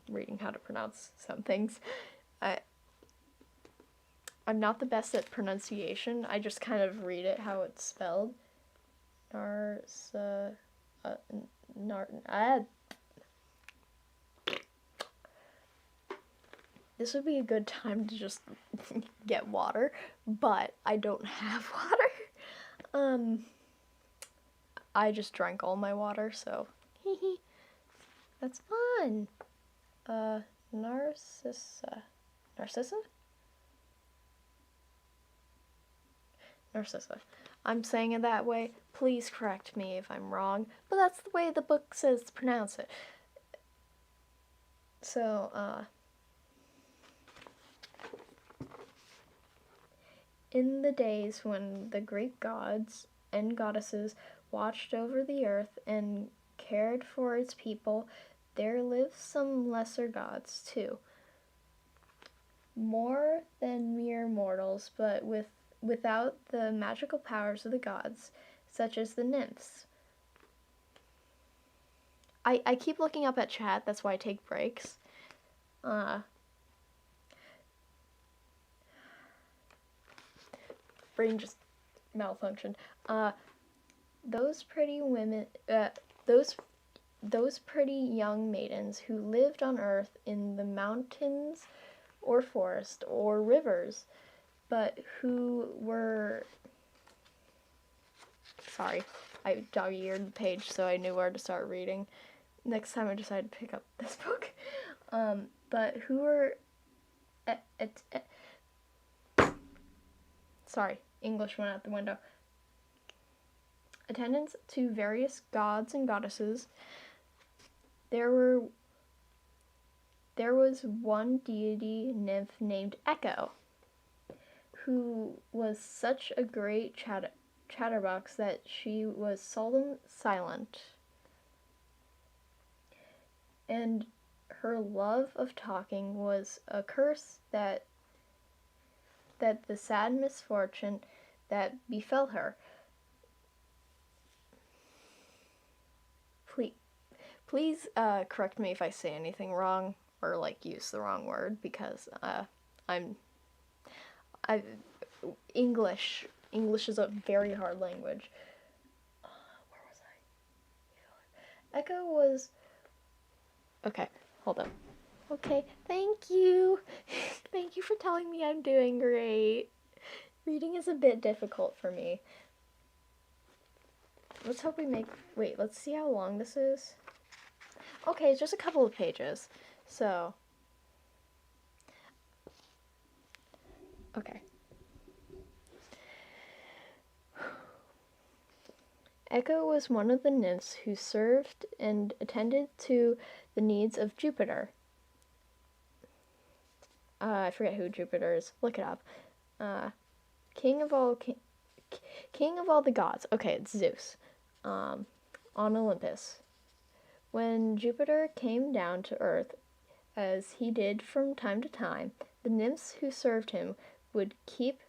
reading how to pronounce some things. I'm not the best at pronunciation. I just kind of read it how it's spelled. This would be a good time to just get water, but I don't have water. I just drank all my water, so That's fun. Narcissa. Narcissa? Narcissa. I'm saying it that way. Please correct me if I'm wrong, but that's the way the book says to pronounce it. So, in the days when the Greek gods and goddesses watched over the earth and cared for its people, there lived some lesser gods too. More than mere mortals, but without the magical powers of the gods, such as the nymphs. I keep looking up at chat, that's why I take breaks. Brain just malfunctioned. Those pretty women, those pretty young maidens who lived on earth in the mountains or forest or rivers, but who were... Sorry, I dog-eared the page so I knew where to start reading. Next time I decided to pick up this book. But who were... Sorry, English went out the window. Attendants to various gods and goddesses. There was one deity nymph named Echo, who was such a great chatterbox that she was seldom silent. And her love of talking was a curse that the sad misfortune that befell her. Please correct me if I say anything wrong or like use the wrong word, because English is a very hard language. Where was I? Echo was... Okay, hold on. Okay, thank you. Thank you for telling me I'm doing great. Reading is a bit difficult for me. Let's hope we make... Wait, let's see how long this is. Okay, it's just a couple of pages. So... Okay. Echo was one of the nymphs who served and attended to the needs of Jupiter. I forget who Jupiter is. Look it up. King of all the gods. Okay, it's Zeus. On Olympus. When Jupiter came down to earth, as he did from time to time, the nymphs who served him would keep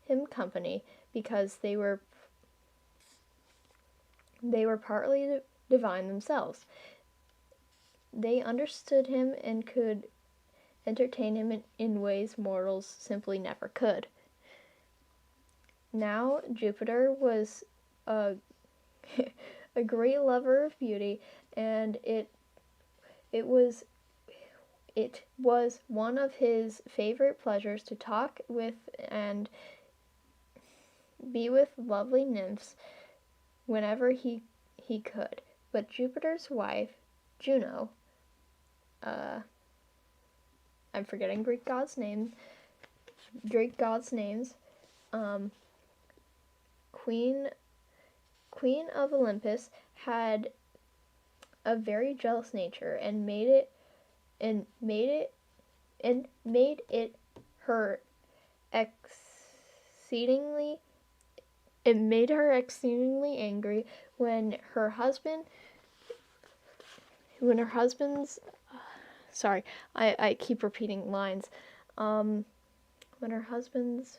him company because they were partly divine themselves. They understood him and could entertain him in ways mortals simply never could. Now Jupiter was a great lover of beauty, and it was one of his favorite pleasures to talk with and be with lovely nymphs whenever he could. But Jupiter's wife, Juno, I'm forgetting Greek gods' names. Queen of Olympus had a very jealous nature and made it her exceedingly angry when her husband's sorry, I keep repeating lines. When her husband's...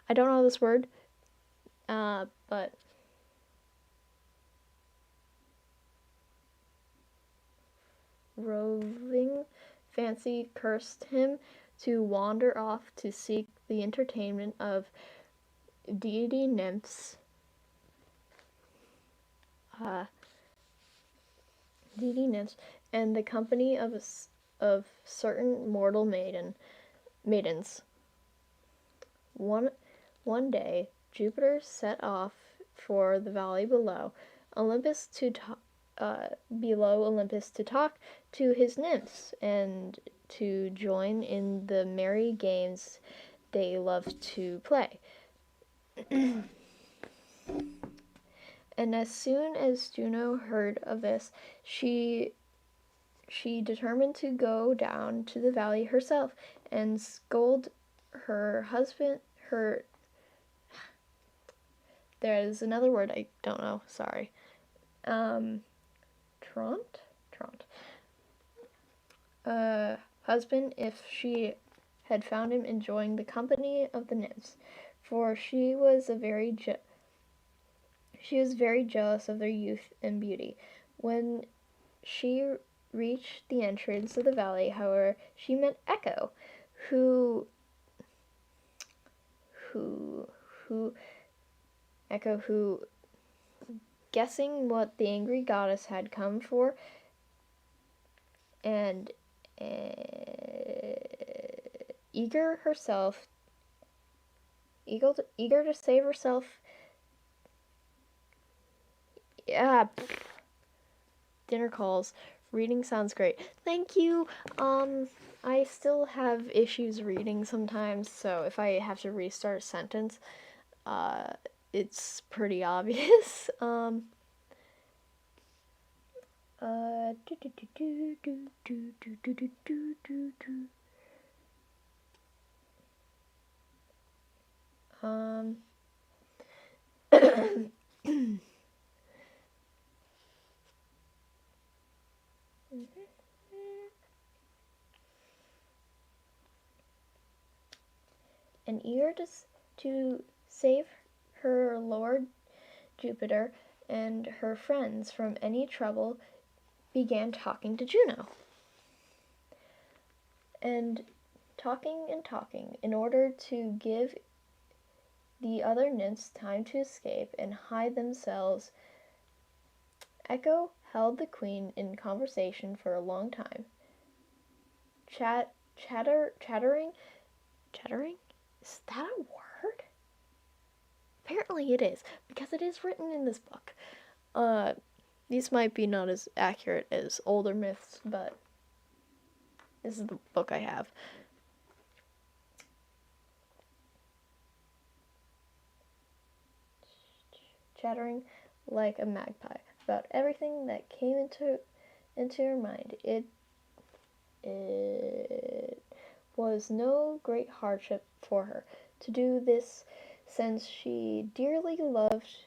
I don't know this word, but... roving fancy cursed him to wander off to seek the entertainment of deity nymphs. And the company of certain mortal maidens. One day, Jupiter set off for the valley below Olympus to below Olympus to talk to his nymphs and to join in the merry games they love to play. And as soon as Juno heard of this, she determined to go down to the valley herself and scold her husband. There is another word I don't know. Sorry. Trant. Husband, if she had found him enjoying the company of the nymphs, for she was very jealous of their youth and beauty. When she reached the entrance of the valley, however, she met Echo, who guessing what the angry goddess had come for, and eager to save herself. Yeah, dinner calls. Reading sounds great. Thank you. I still have issues reading sometimes, so if I have to restart a sentence, it's pretty obvious. And eager to save her Lord Jupiter and her friends from any trouble, began talking to Juno. And talking in order to give the other nymphs time to escape and hide themselves. Echo held the queen in conversation for a long time. Chattering? Is that a word? Apparently it is, because it is written in this book. These might be not as accurate as older myths, but this is the book I have. Chattering like a magpie about everything that came into her mind. It was no great hardship for her to do this, since she dearly loved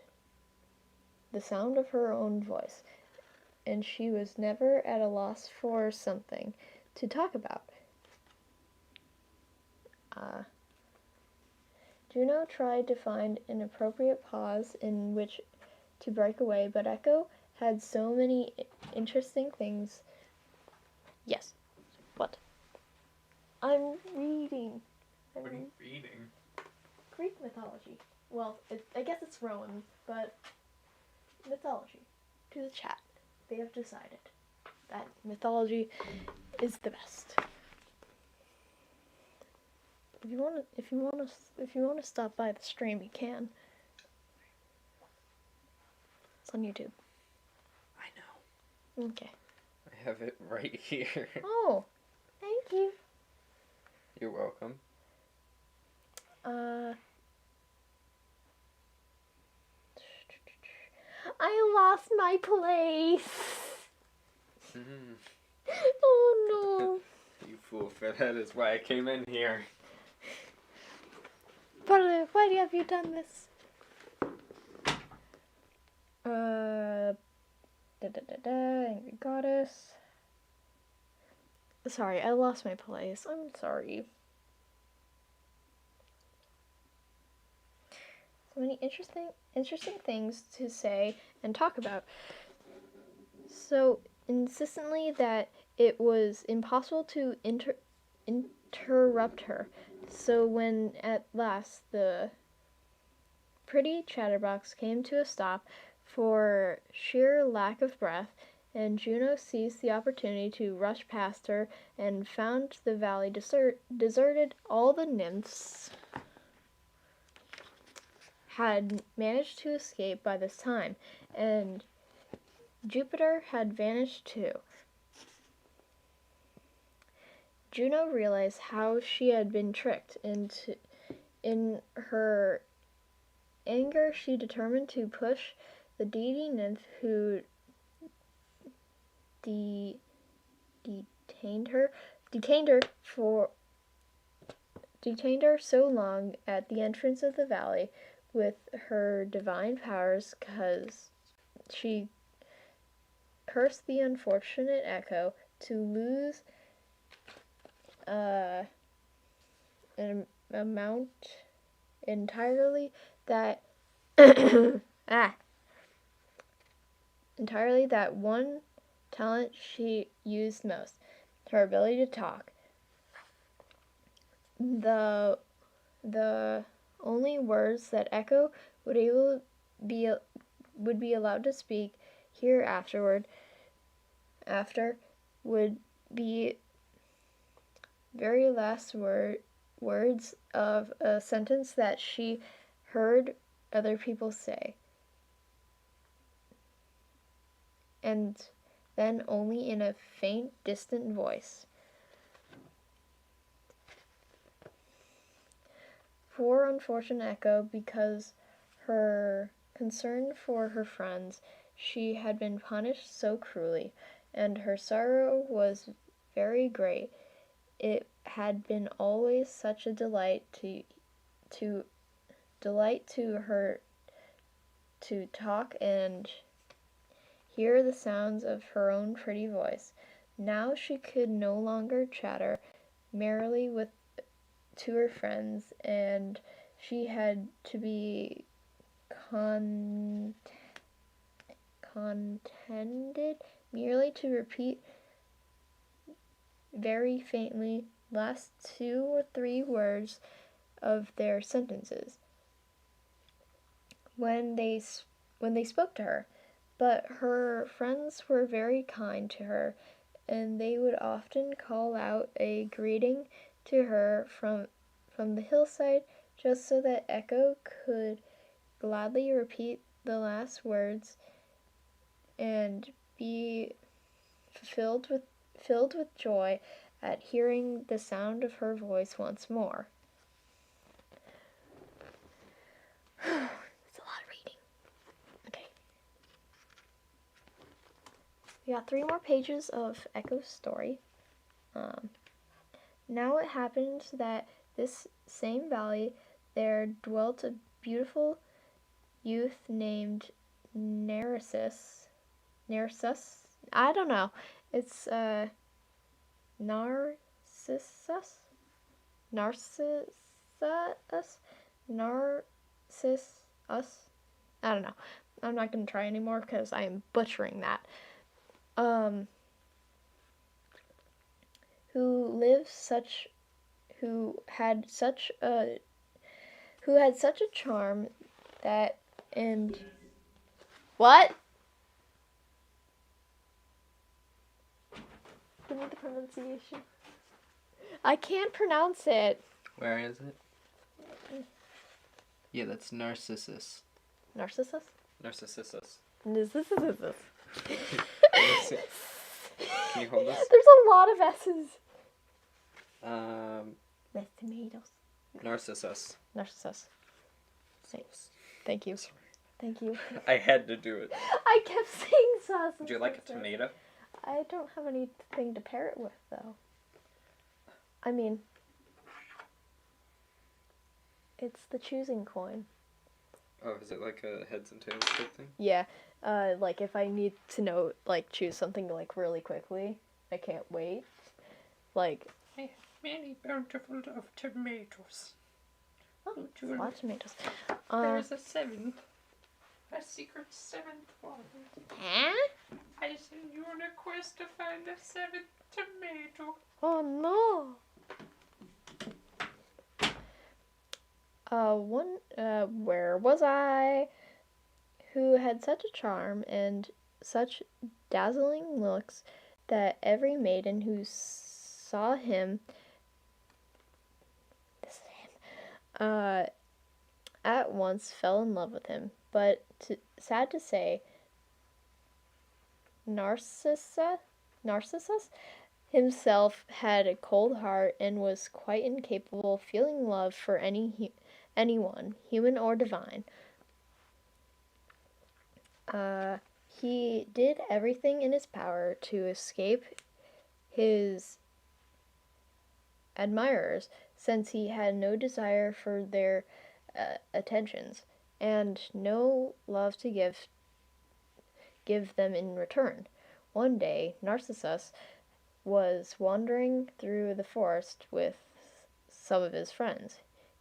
the sound of her own voice, and she was never at a loss for something to talk about. Juno tried to find an appropriate pause in which to break away, but Echo had so many interesting things. Yes. What? I'm reading. What are you reading? Greek mythology. Well, I guess it's Roman, but mythology. To the chat. They have decided that mythology is the best. If you want to stop by the stream, you can. It's on YouTube. I know. Okay. I have it right here. Oh, thank you. You're welcome. I lost my place. Oh no. You fool, that is why I came in here. But why have you done this? Angry goddess. Sorry, I lost my place. I'm sorry. So many interesting things to say and talk about. So insistently that it was impossible to interrupt her. So when at last the pretty chatterbox came to a stop for sheer lack of breath, and Juno seized the opportunity to rush past her and found the valley deserted. All the nymphs had managed to escape by this time, and Jupiter had vanished too. Juno realized how she had been tricked. In her anger, she determined to push the deity nymph who detained her so long at the entrance of the valley with her divine powers, because she cursed the unfortunate Echo to lose an amount entirely that entirely that one talent she used most, her ability to talk. The only words that Echo would be allowed to speak after would be very last words of a sentence that she heard other people say, and then only in a faint, distant voice. Poor unfortunate Echo, because her concern for her friends, she had been punished so cruelly, and her sorrow was very great. It had been always such a delight to her to talk and hear the sounds of her own pretty voice. Now she could no longer chatter merrily to her friends, and she had to be contented merely to repeat very faintly last 2 or 3 words of their sentences when they spoke to her. But her friends were very kind to her, and they would often call out a greeting to her from the hillside, just so that Echo could gladly repeat the last words and be filled with joy at hearing the sound of her voice once more. It's a lot of reading. Okay. We got 3 more pages of Echo's story. Now it happened that this same valley there dwelt a beautiful youth named Narcissus. I don't know. It's Narcissus. I don't know. I'm not gonna try anymore because I am butchering that. Who had such a charm that and what? Give me the pronunciation. I can't pronounce it. Where is it? Yeah, that's Narcissus. Narcissus? Narcissus. Narcissus. Can you hold this? There's a lot of S's. With tomatoes. Narcissus. Narcissus. Thank you. Sorry. Thank you. I had to do it. I kept saying sauce. Would you like a tomato? I don't have anything to pair it with, though. I mean, it's the choosing coin. Oh, is it like a heads and tails type thing? Yeah. Like if I need to choose something like really quickly, I can't wait. Like. I have many bountiful of tomatoes. Oh, a lot of tomatoes. There's a 7. A secret 7th one. Huh? I send you on a quest to find a 7th tomato. Oh no. Where was I? Who had such a charm and such dazzling looks that every maiden who saw him, at once fell in love with him. But sad to say, Narcissus himself had a cold heart and was quite incapable of feeling love for anyone, human or divine. He did everything in his power to escape his admirers, since he had no desire for their attentions and no love to give them in return. One day, Narcissus was wandering through the forest with some of his friends.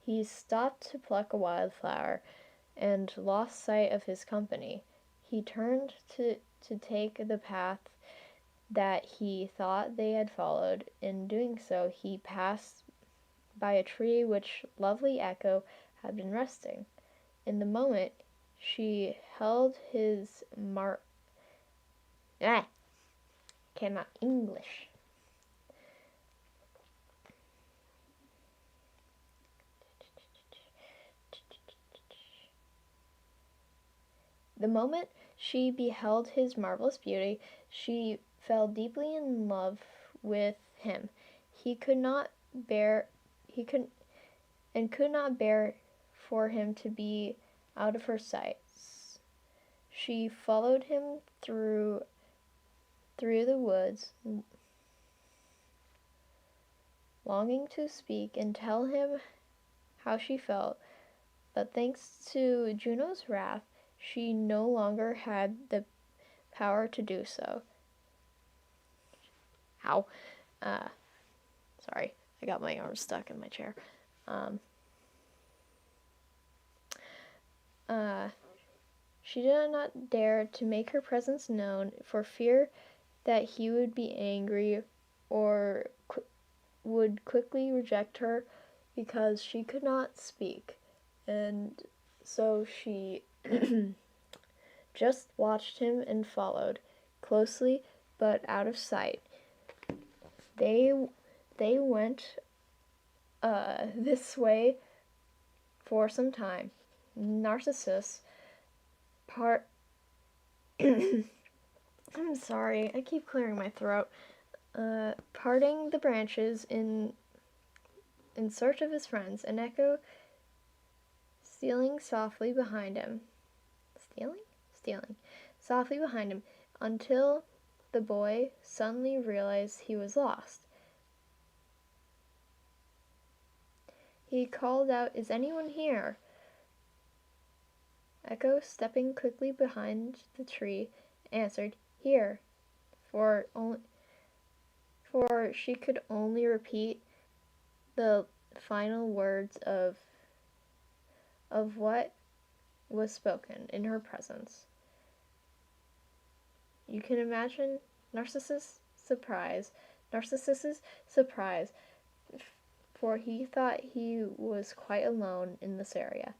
He stopped to pluck a wildflower and lost sight of his company. He turned to take the path that he thought they had followed. In doing so, he passed by a tree which lovely Echo had been resting. In the moment, she held his cannot English. The moment she beheld his marvelous beauty, she fell deeply in love with him. He could not bear for him to be out of her sight. She followed him through the woods, longing to speak and tell him how she felt, but thanks to Juno's wrath, she no longer had the power to do so. Ow. Sorry, I got my arm stuck in my chair. She did not dare to make her presence known for fear that he would be angry or would quickly reject her, because she could not speak. And so she just watched him and followed closely but out of sight. They went this way for some time. Narcissus I'm sorry, I keep clearing my throat. Parting the branches in search of his friends, and Echo stealing softly behind him. Stealing softly behind him until the boy suddenly realized he was lost. He called out, "Is anyone here?" Echo, stepping quickly behind the tree, answered, "Here," for she could only repeat the final words of what was spoken in her presence. You can imagine Narcissus's surprise, for he thought he was quite alone in this area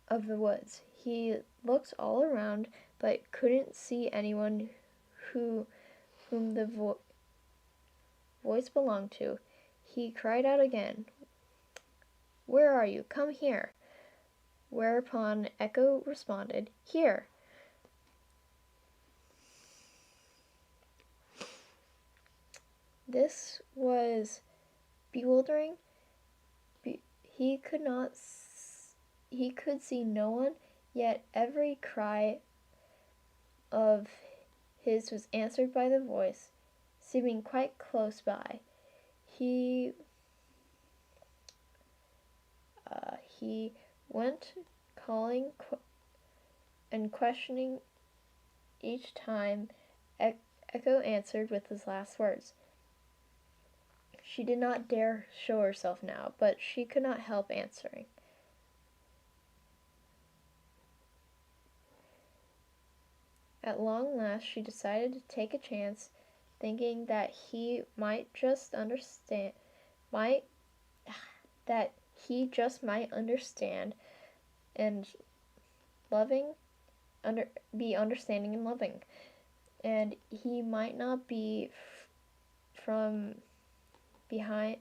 of the woods. He looked all around, but couldn't see anyone whom the voice belonged to. He cried out again, "Where are you? Come here." Whereupon Echo responded, "Here." This was bewildering. He could see no one, yet every cry of his was answered by the voice, seeming quite close by. He went calling and questioning each time. Echo answered with his last words. She did not dare show herself now, but she could not help answering. At long last, she decided to take a chance, thinking that he might just understand, and be understanding and loving, and he might not be from behind.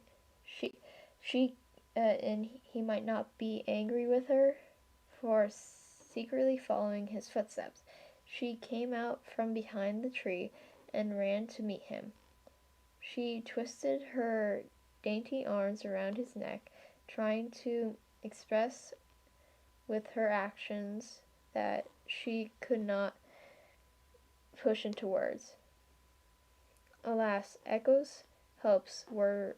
And he might not be angry with her for secretly following his footsteps. She came out from behind the tree and ran to meet him. She twisted her dainty arms around his neck, trying to express with her actions that she could not push into words. Alas, Echo's hopes were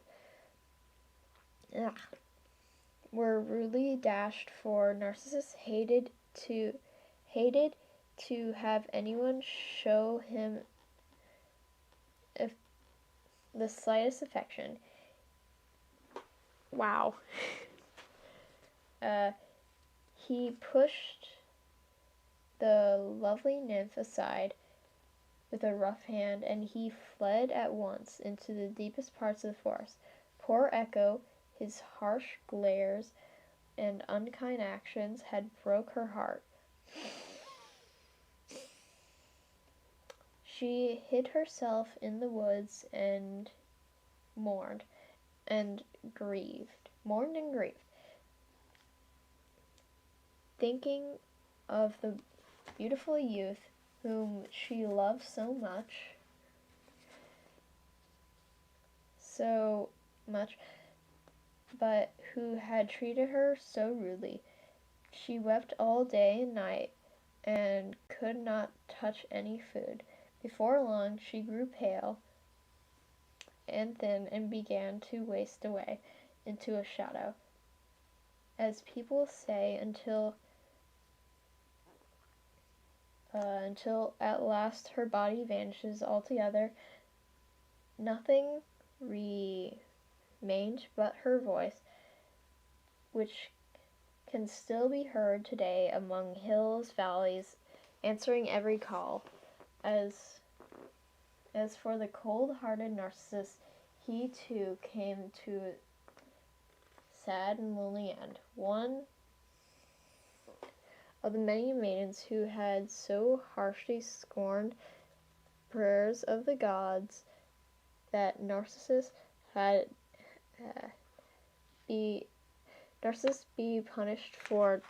rudely dashed, for Narcissus hated to have anyone show him the slightest affection. Wow. He pushed the lovely nymph aside with a rough hand, and he fled at once into the deepest parts of the forest. Poor Echo, his harsh glares and unkind actions had broke her heart. She hid herself in the woods and mourned and grieved, thinking of the beautiful youth whom she loved so much, but who had treated her so rudely. She wept all day and night and could not touch any food. Before long she grew pale and thin and began to waste away into a shadow, as people say, until at last her body vanishes altogether. Nothing remained but her voice, which can still be heard today among hills, valleys, answering every call. As for the cold-hearted Narcissus, he too came to a sad and lonely end. One of the many maidens who had so harshly scorned prayers of the gods that Narcissus be punished for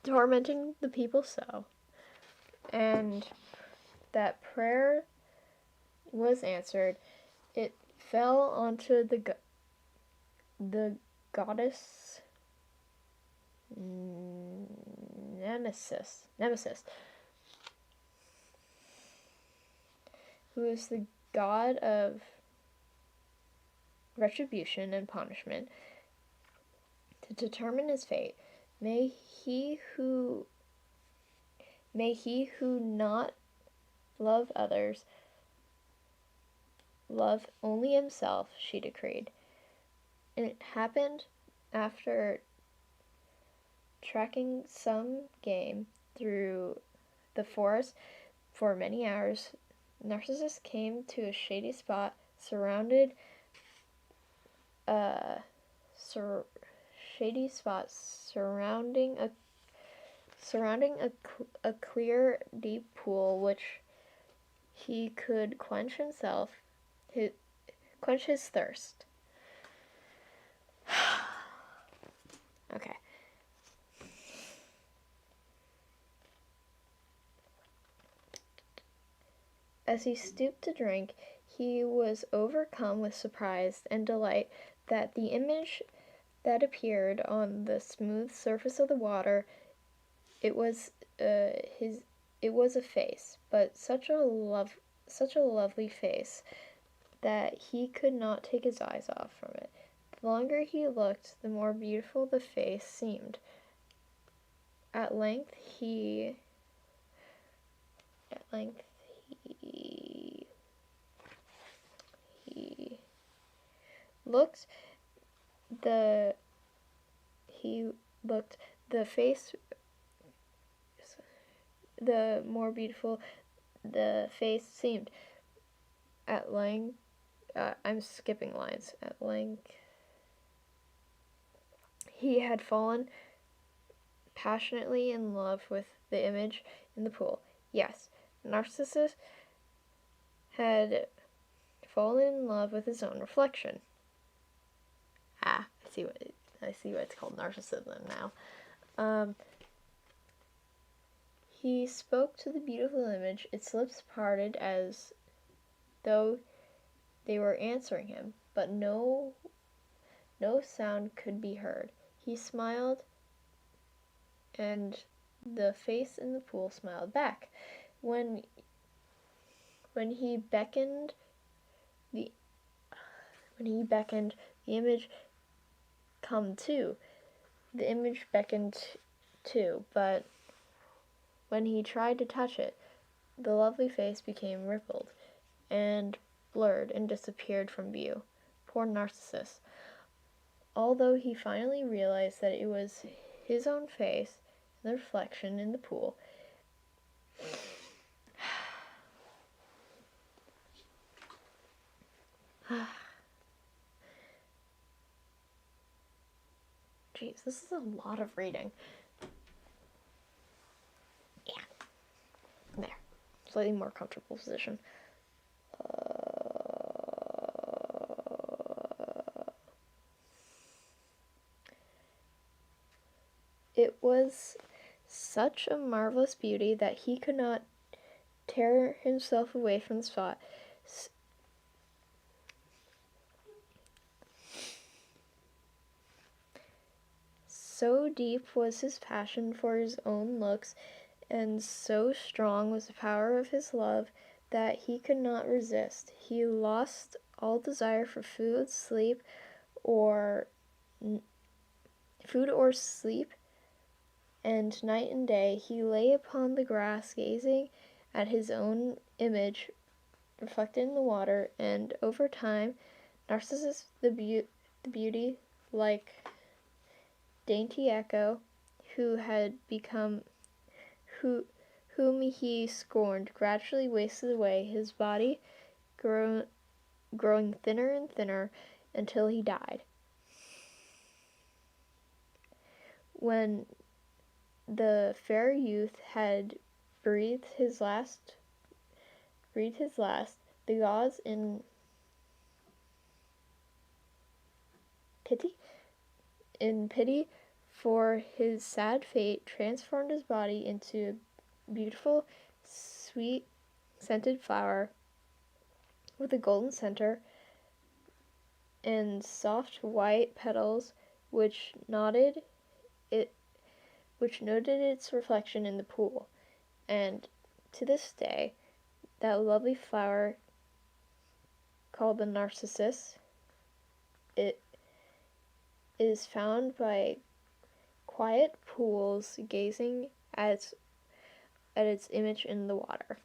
tormenting the people so, and that prayer was answered. It fell onto the goddess Nemesis, who is the god of retribution and punishment, to determine his fate. May he who not love others love only himself, she decreed. And it happened after tracking some game through the forest for many hours. Narcissus came to a shady spot surrounding a clear, deep pool, which he could quench his thirst. Okay. As he stooped to drink, he was overcome with surprise and delight that the image that appeared on the smooth surface of the water, it was a face, but such a lovely face that he could not take his eyes off from it. The longer he looked, the more beautiful the face seemed. At length he looked. The face, the more beautiful the face seemed. At length, I'm skipping lines. At length, he had fallen passionately in love with the image in the pool. Yes, Narcissus had fallen in love with his own reflection. I see why it's called narcissism now. he spoke to the beautiful image. Its lips parted as though they were answering him, but no sound could be heard. He smiled, and the face in the pool smiled back. When he beckoned, the image come too. The image beckoned too, but when he tried to touch it, the lovely face became rippled and blurred and disappeared from view. Poor Narcissus. Although he finally realized that it was his own face, the reflection in the pool. Jeez, this is a lot of reading. Yeah. There. Slightly more comfortable position. It was such a marvelous beauty that he could not tear himself away from the spot. So deep was his passion for his own looks, and so strong was the power of his love, that he could not resist. He lost all desire for food, or sleep, and night and day he lay upon the grass gazing at his own image reflected in the water, and over time Narcissus the beauty, like dainty Echo, whom he scorned, gradually wasted away, his body growing thinner and thinner until he died. When the fair youth had breathed his last, the gods in pity for his sad fate transformed his body into a beautiful, sweet, scented flower with a golden center and soft white petals which noted its reflection in the pool. And to this day, that lovely flower called the narcissus, it is found by quiet pools gazing at its image in the water.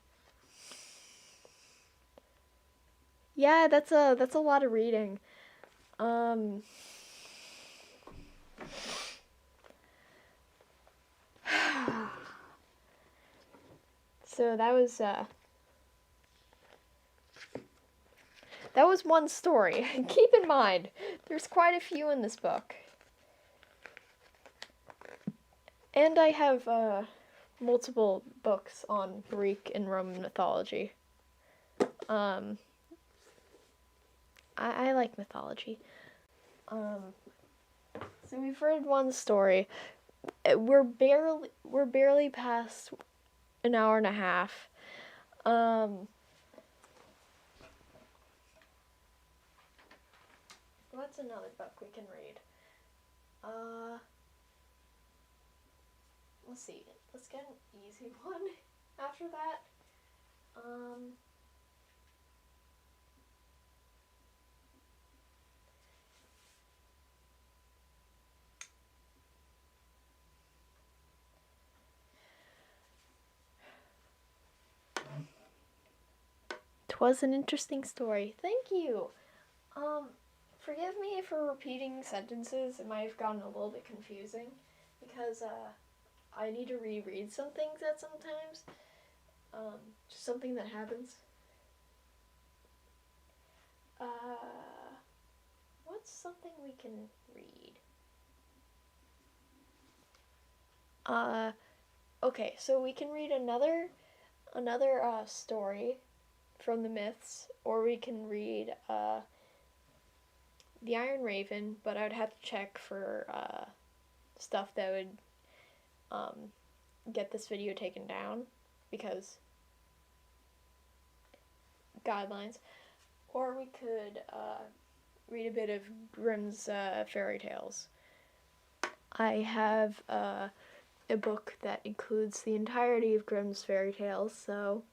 Yeah, that's a lot of reading. So that was one story. Keep in mind, there's quite a few in this book. And I have multiple books on Greek and Roman mythology. I like mythology. So we've read one story. We're barely past an hour and a half. What's another book we can read? Let's see. Let's get an easy one after that. Twas an interesting story. Thank you. Forgive me for repeating sentences. It might have gotten a little bit confusing because I need to reread some things at sometimes. Just something that happens. What's something we can read? Okay, so we can read another story from the myths, or we can read The Iron Raven, but I would have to check for stuff that would get this video taken down because guidelines, or we could read a bit of Grimm's fairy tales. I have a book that includes the entirety of Grimm's fairy tales, so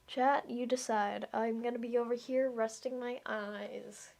chat, you decide. I'm gonna be over here resting my eyes.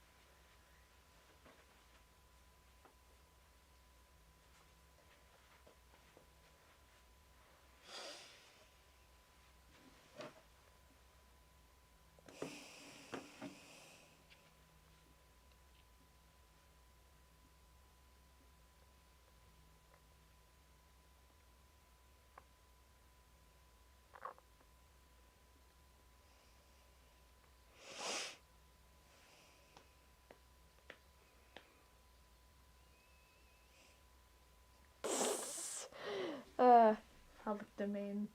Public domain.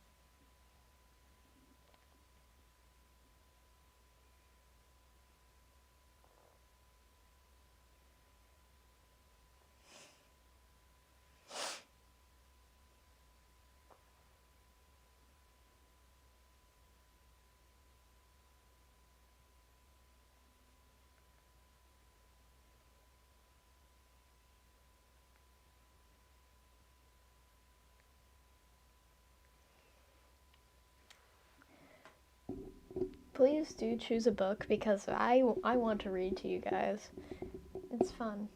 Please do choose a book because I want to read to you guys. It's fun.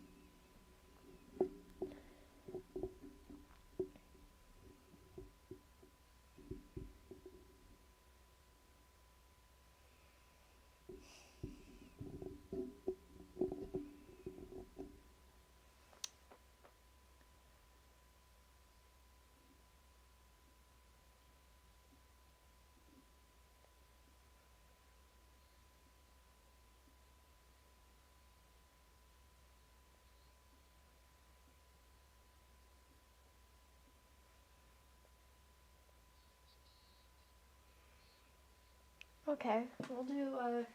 Okay, we'll do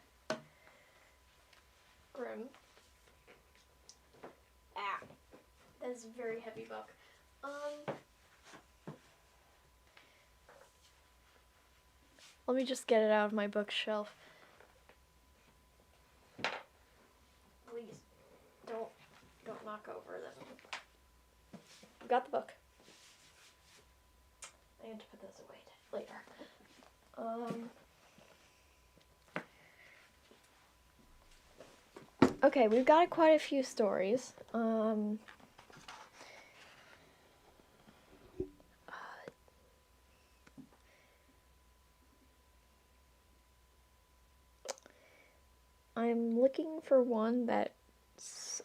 Grimm. That's a very heavy book. Let me just get it out of my bookshelf. Please, don't knock over them. Got the book. I need to put this away later. Okay, we've got quite a few stories. I'm looking for one that's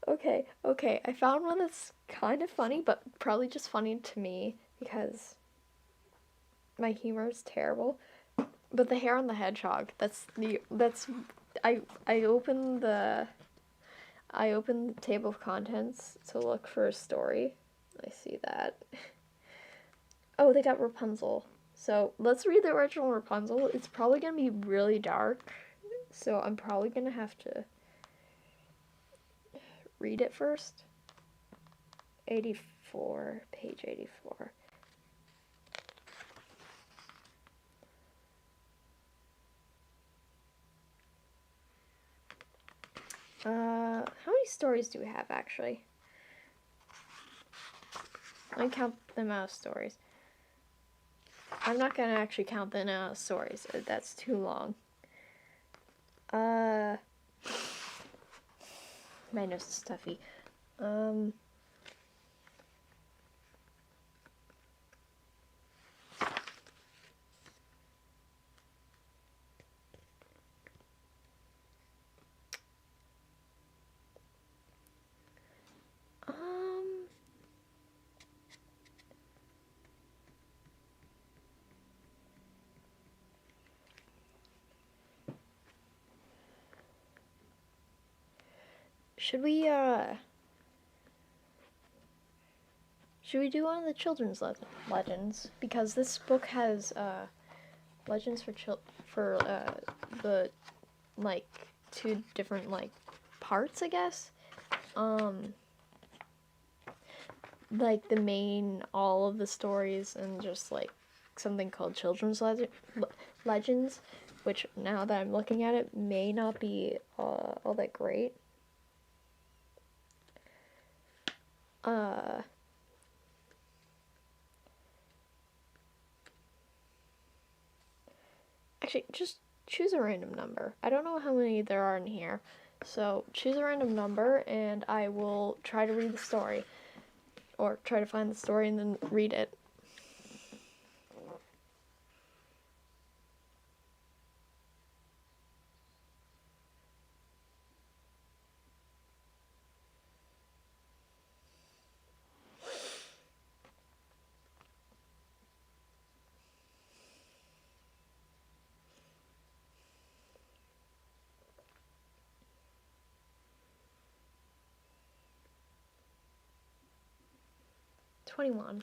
okay, I found one that's kind of funny, but probably just funny to me because my humor is terrible. But the Hare and the Hedgehog, I opened the table of contents to look for a story. I see that. Oh, they got Rapunzel. So let's read the original Rapunzel. It's probably gonna be really dark, so I'm probably gonna have to read it first. 84, page 84. How many stories do we have actually? I count them out as stories. I'm not gonna actually count them out as stories. That's too long. My nose is stuffy. Should we do one of the children's legends? Because this book has legends for the like 2 different like parts, I guess. Like the main, all of the stories, and just like something called children's legends, which now that I'm looking at it may not be all that great. Actually, just choose a random number. I don't know how many there are in here, so choose a random number and I will try to read the story, or try to find the story and then read it. $21.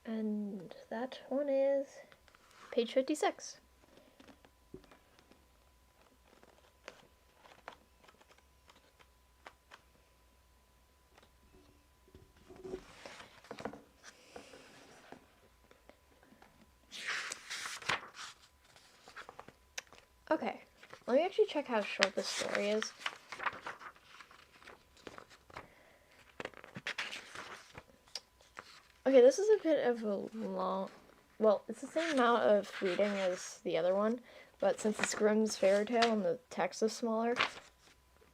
And that one is page 56. Okay, let me actually check how short this story is. Okay, this is a bit of a long... Well, it's the same amount of reading as the other one, but since it's Grimm's fairy tale and the text is smaller,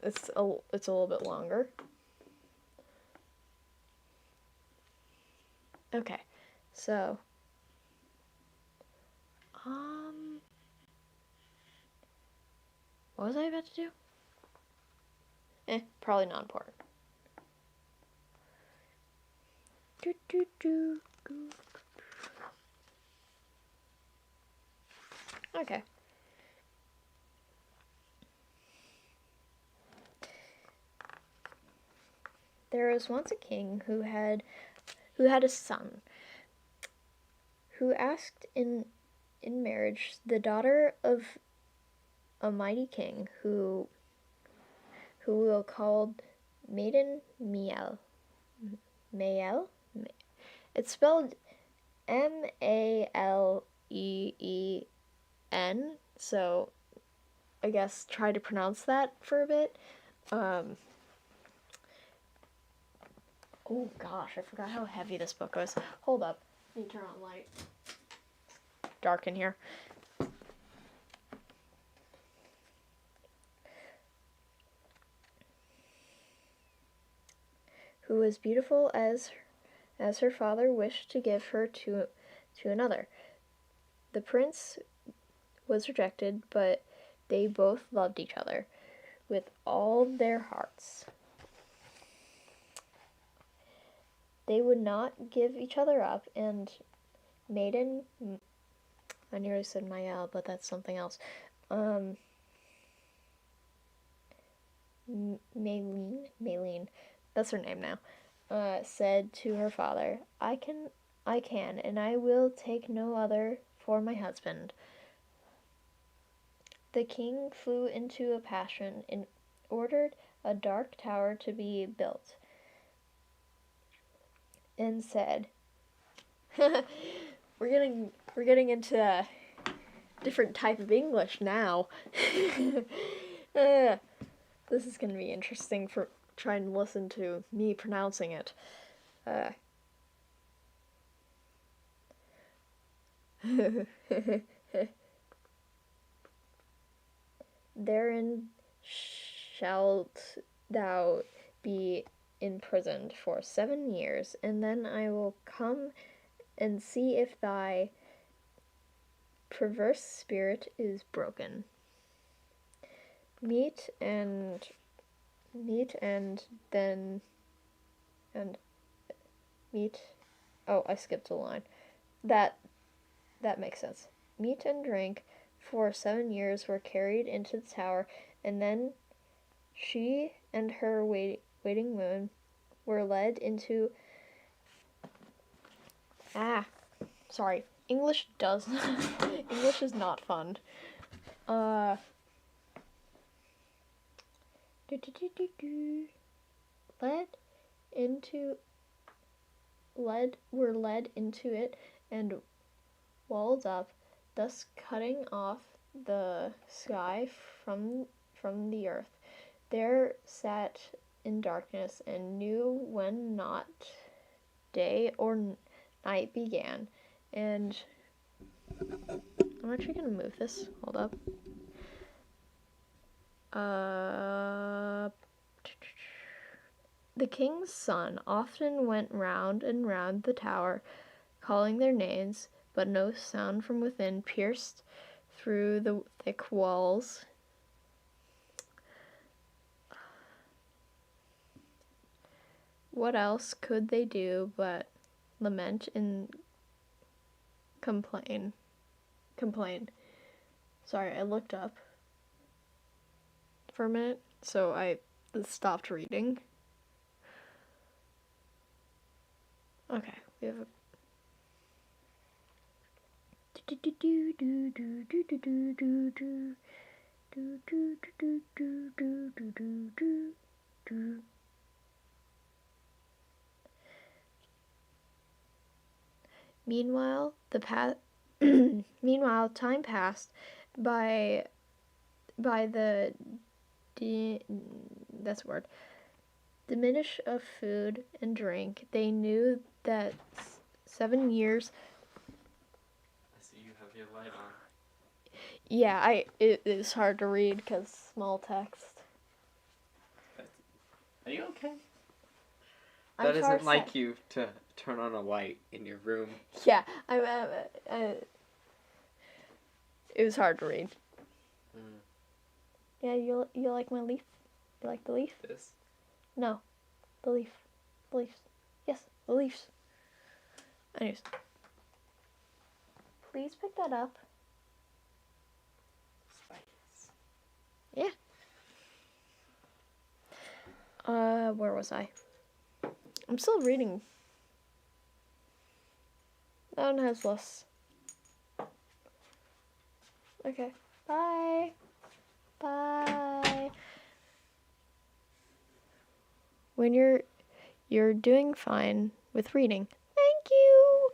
it's a little bit longer. Okay, so... What was I about to do? Probably not important. Okay. There was once a king who had a son who asked in marriage the daughter of a mighty king who called Maiden Miel. Mael? It's spelled Maleen, so I guess try to pronounce that for a bit. Oh gosh, I forgot how heavy this book was. Hold up. Let me turn on light. Dark in here. Who was beautiful as her father wished to give her to another. The prince was rejected, but they both loved each other with all their hearts. They would not give each other up, and Maiden... I nearly said Mael, but that's something else. Maylene, that's her name now, said to her father, I can, and I will take no other for my husband. The king flew into a passion and ordered a dark tower to be built, and said, we're getting into a different type of English now. This is going to be interesting for trying to listen to me pronouncing it. Therein shalt thou be imprisoned for 7 years, and then I will come and see if thy perverse spirit is broken. Meet and then meet. Oh, I skipped a line. That makes sense. Meat and drink, for 7 years were carried into the tower, and then she and her waiting moon were led into... Sorry. English does... English is not fun. Were led into it and walled up, thus cutting off the sky from the earth. There sat in darkness and knew when not day or night began. And I'm actually gonna move this. Hold up. The king's son often went round and round the tower, calling their names, but no sound from within pierced through the thick walls. What else could they do but lament and complain? Sorry, I looked up for a minute, so I stopped reading. Okay, we have a... Meanwhile, time passed by the diminish of food and drink. They knew that 7 years... I see you have your light on. Yeah, it is hard to read because small text. Are you okay? That isn't like you to turn on a light in your room. Yeah, it was hard to read. Mm. Yeah, you like my leaf? You like the leaf? This? No, the leaf. The leaves. Yes, the leaves. Anyways. Please pick that up. Spiders. Yeah. Where was I? I'm still reading. That one has less. Okay. Bye. Bye. When you're doing fine with reading. Thank you.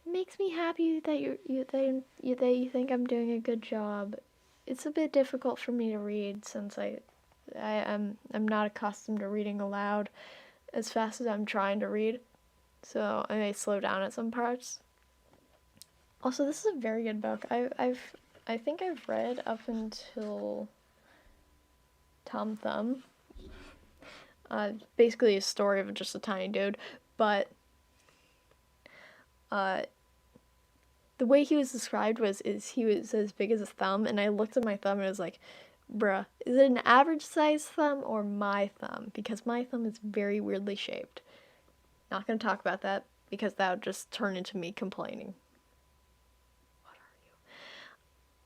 It makes me happy that you think I'm doing a good job. It's a bit difficult for me to read since I'm not accustomed to reading aloud as fast as I'm trying to read. So I may slow down at some parts. Also, this is a very good book. I think I've read up until Tom Thumb. Basically a story of just a tiny dude, but the way he was described he was as big as a thumb, and I looked at my thumb and I was like, bruh, is it an average size thumb or my thumb? Because my thumb is very weirdly shaped. Not gonna talk about that because that would just turn into me complaining. What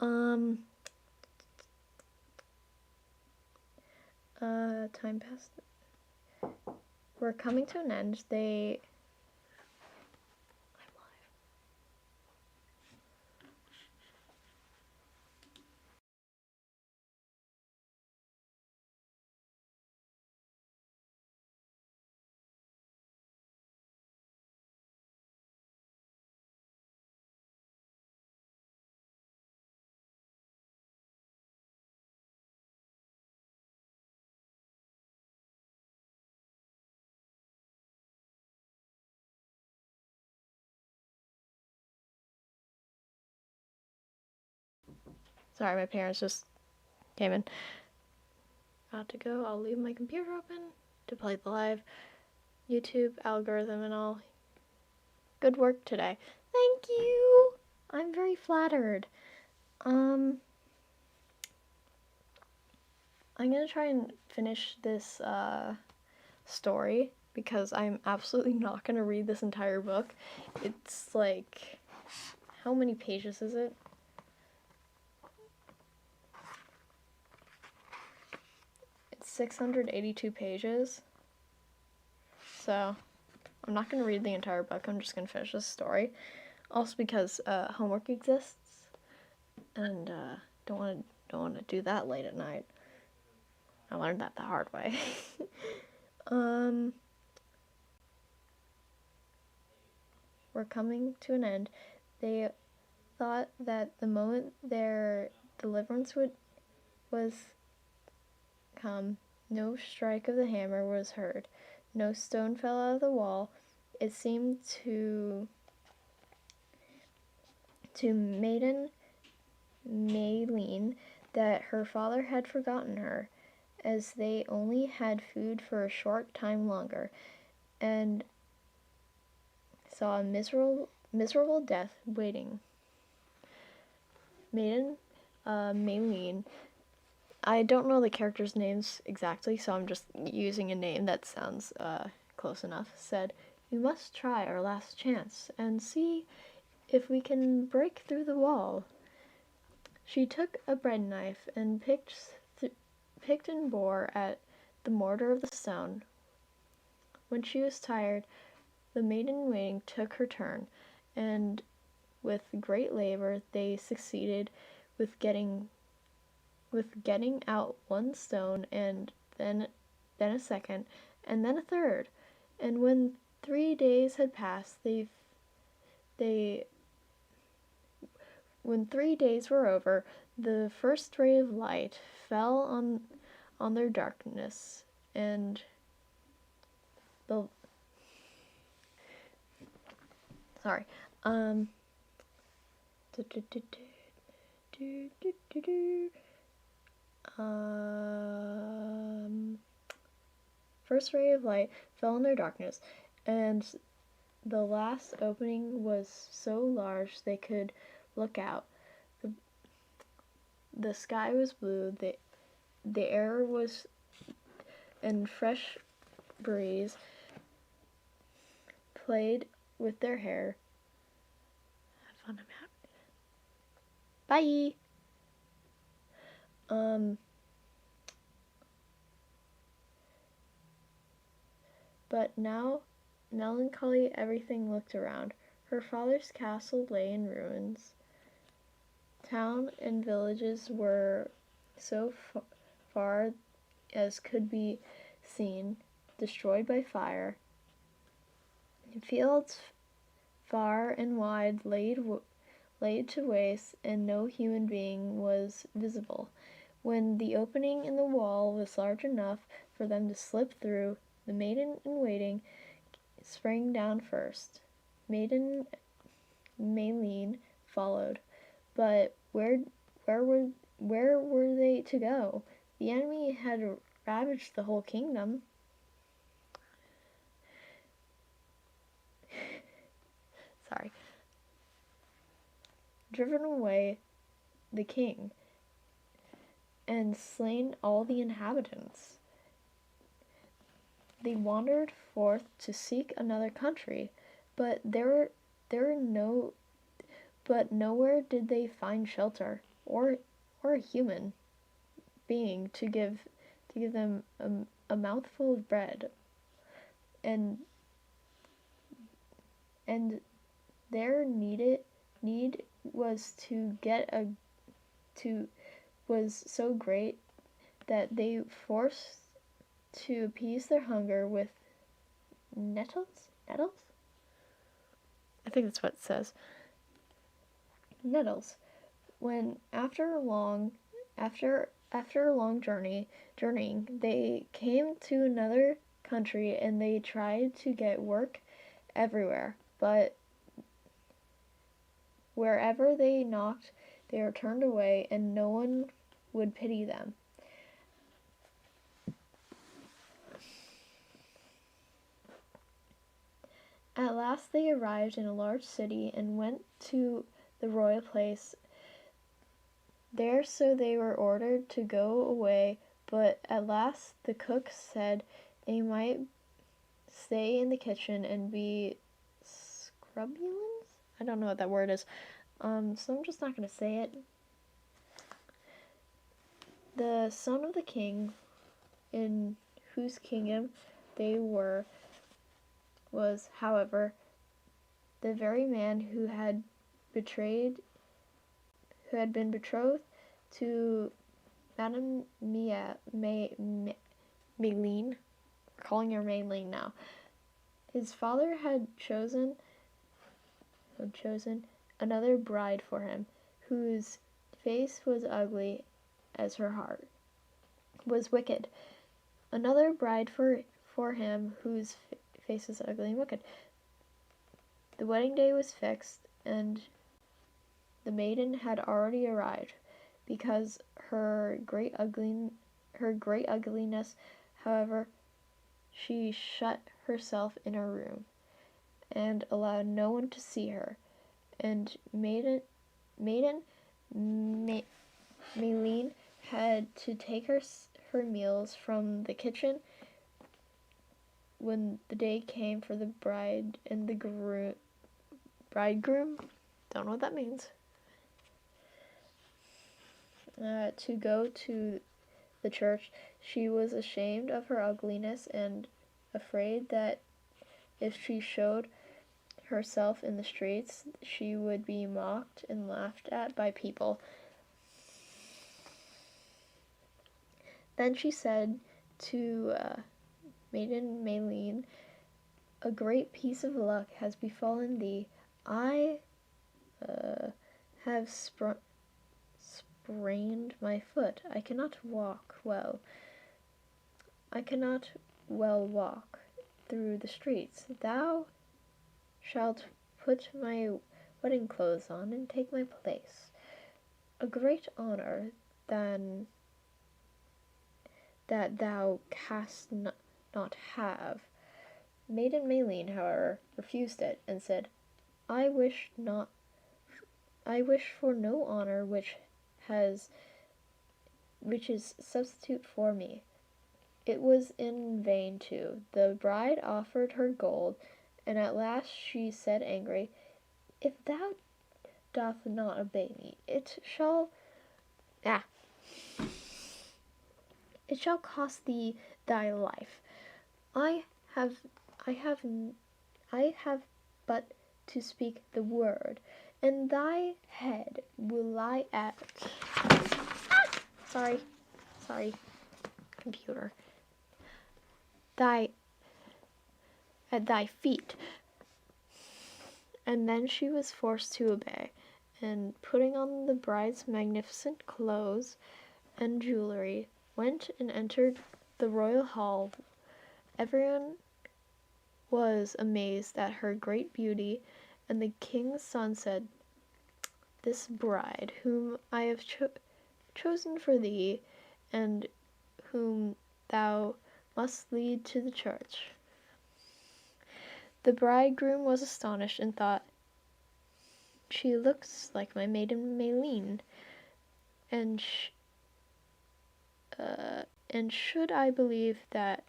are you? Time passed. We're coming to an end. I'm live. Sorry, my parents just came in. About to go. I'll leave my computer open to play the live YouTube algorithm and all. Good work today. Thank you. I'm very flattered. I'm gonna try and finish this story because I'm absolutely not gonna read this entire book. It's like, how many pages is it? 682 pages. So I'm not going to read the entire book. I'm just going to finish this story. Also because homework exists, and don't want to do that late at night. I learned that the hard way. We're coming to an end. They thought that the moment their deliverance was come, no strike of the hammer was heard, no stone fell out of the wall. It seemed to Maiden Maylene that her father had forgotten her, as they only had food for a short time longer, and saw a miserable death waiting. Maiden Maylene, I don't know the characters' names exactly, so I'm just using a name that sounds close enough, said, "We must try our last chance and see if we can break through the wall." She took a bread knife and picked and bore at the mortar of the stone. When she was tired, the maiden in waiting took her turn, and with great labor they succeeded with getting out one stone, and then a second, and then a third. And when 3 days had passed, when 3 days were over, the first ray of light fell on their darkness, and the sorry. First ray of light fell in their darkness, and the last opening was so large they could look out. The sky was blue, the air was and fresh breeze played with their hair. Have fun, I'm out. Bye! But now, melancholy everything looked around. Her father's castle lay in ruins. Town and villages were so far as could be seen, destroyed by fire. Fields far and wide laid to waste, and no human being was visible. When the opening in the wall was large enough for them to slip through, the maiden in waiting sprang down first. Maiden Maylene followed, but where were they to go? The enemy had ravaged the whole kingdom. Sorry. Driven away the king, and slain all the inhabitants. They wandered forth to seek another country, but nowhere did they find shelter, or a human being to give them a mouthful of bread, and their need was was so great that they forced to appease their hunger with nettles? I think that's what it says. Nettles. When after a long journeying, they came to another country, and they tried to get work everywhere, but wherever they knocked, they were turned away, and no one would pity them. At last they arrived in a large city and went to the royal place. There so they were ordered to go away, but at last the cook said they might stay in the kitchen and be scrubulins? I don't know what that word is, so I'm just not going to say it. The son of the king in whose kingdom they were was, however, the very man who had been betrothed to Madame Maylene, calling her Maylene now. His father had chosen another bride for him, whose face was ugly as her heart was wicked. Another bride for him, whose face was ugly and wicked. The wedding day was fixed, and the maiden had already arrived, because her great ugliness, however, she shut herself in her room, and allowed no one to see her. And Maylene had to take her meals from the kitchen when the day came for the bride and the bridegroom, don't know what that means, to go to the church. She was ashamed of her ugliness and afraid that if she showed herself in the streets, she would be mocked and laughed at by people. Then she said to Maiden Maylene, "A great piece of luck has befallen thee. I have sprained my foot. I cannot well walk through the streets. Thou shalt put my wedding clothes on and take my place. A great honor than that thou canst not have." Maiden Maylene, however, refused it, and said, I wish for no honor which is substitute for me." It was in vain too. The bride offered her gold, and at last she said angry, "If thou doth not obey me, it shall cost thee thy life. I have but to speak the word, and thy head will lie at sorry, computer. At thy feet." And then she was forced to obey, and putting on the bride's magnificent clothes and jewelry, went and entered the royal hall. Everyone was amazed at her great beauty, and the king's son said, "This bride, whom I have chosen for thee, and whom thou must lead to the church." The bridegroom was astonished, and thought, "She looks like my maiden Maylene, and should I believe that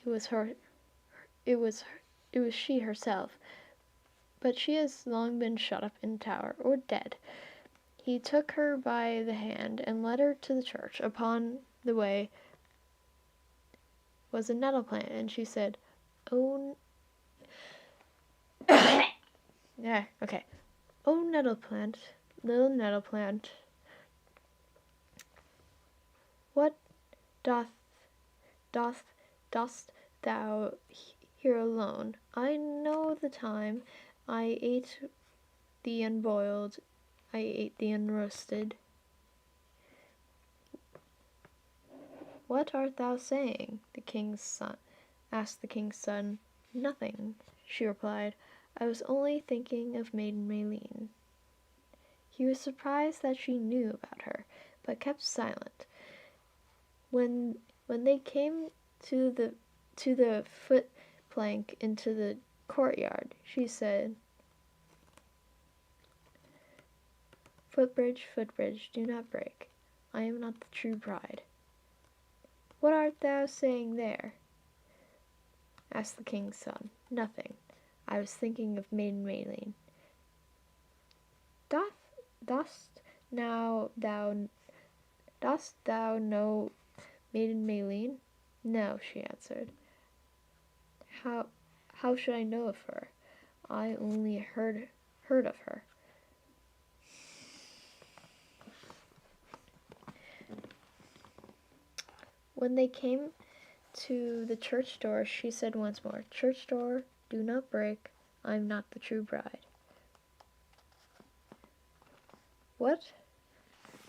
it was she herself, but she has long been shut up in tower, or dead." He took her by the hand and led her to the church. Upon the way was a nettle plant, and she said, "Oh, oh, nettle plant, little nettle plant, what dost thou here alone? I know the time I ate thee unboiled, I ate thee unroasted." "What art thou saying?" asked the king's son. "Nothing," she replied. "I was only thinking of Maiden Maylene." He was surprised that she knew about her, but kept silent. When they came to the foot plank into the courtyard, she said, "Footbridge, footbridge, do not break. I am not the true bride." "What art thou saying there?" asked the king's son. "Nothing. I was thinking of Maiden Maylene." Dost thou know Maiden Maylene?" No, she answered. How should I know of her? I only heard of her. When they came to the church door, she said once more, Church door, do not break. I am not the true bride. What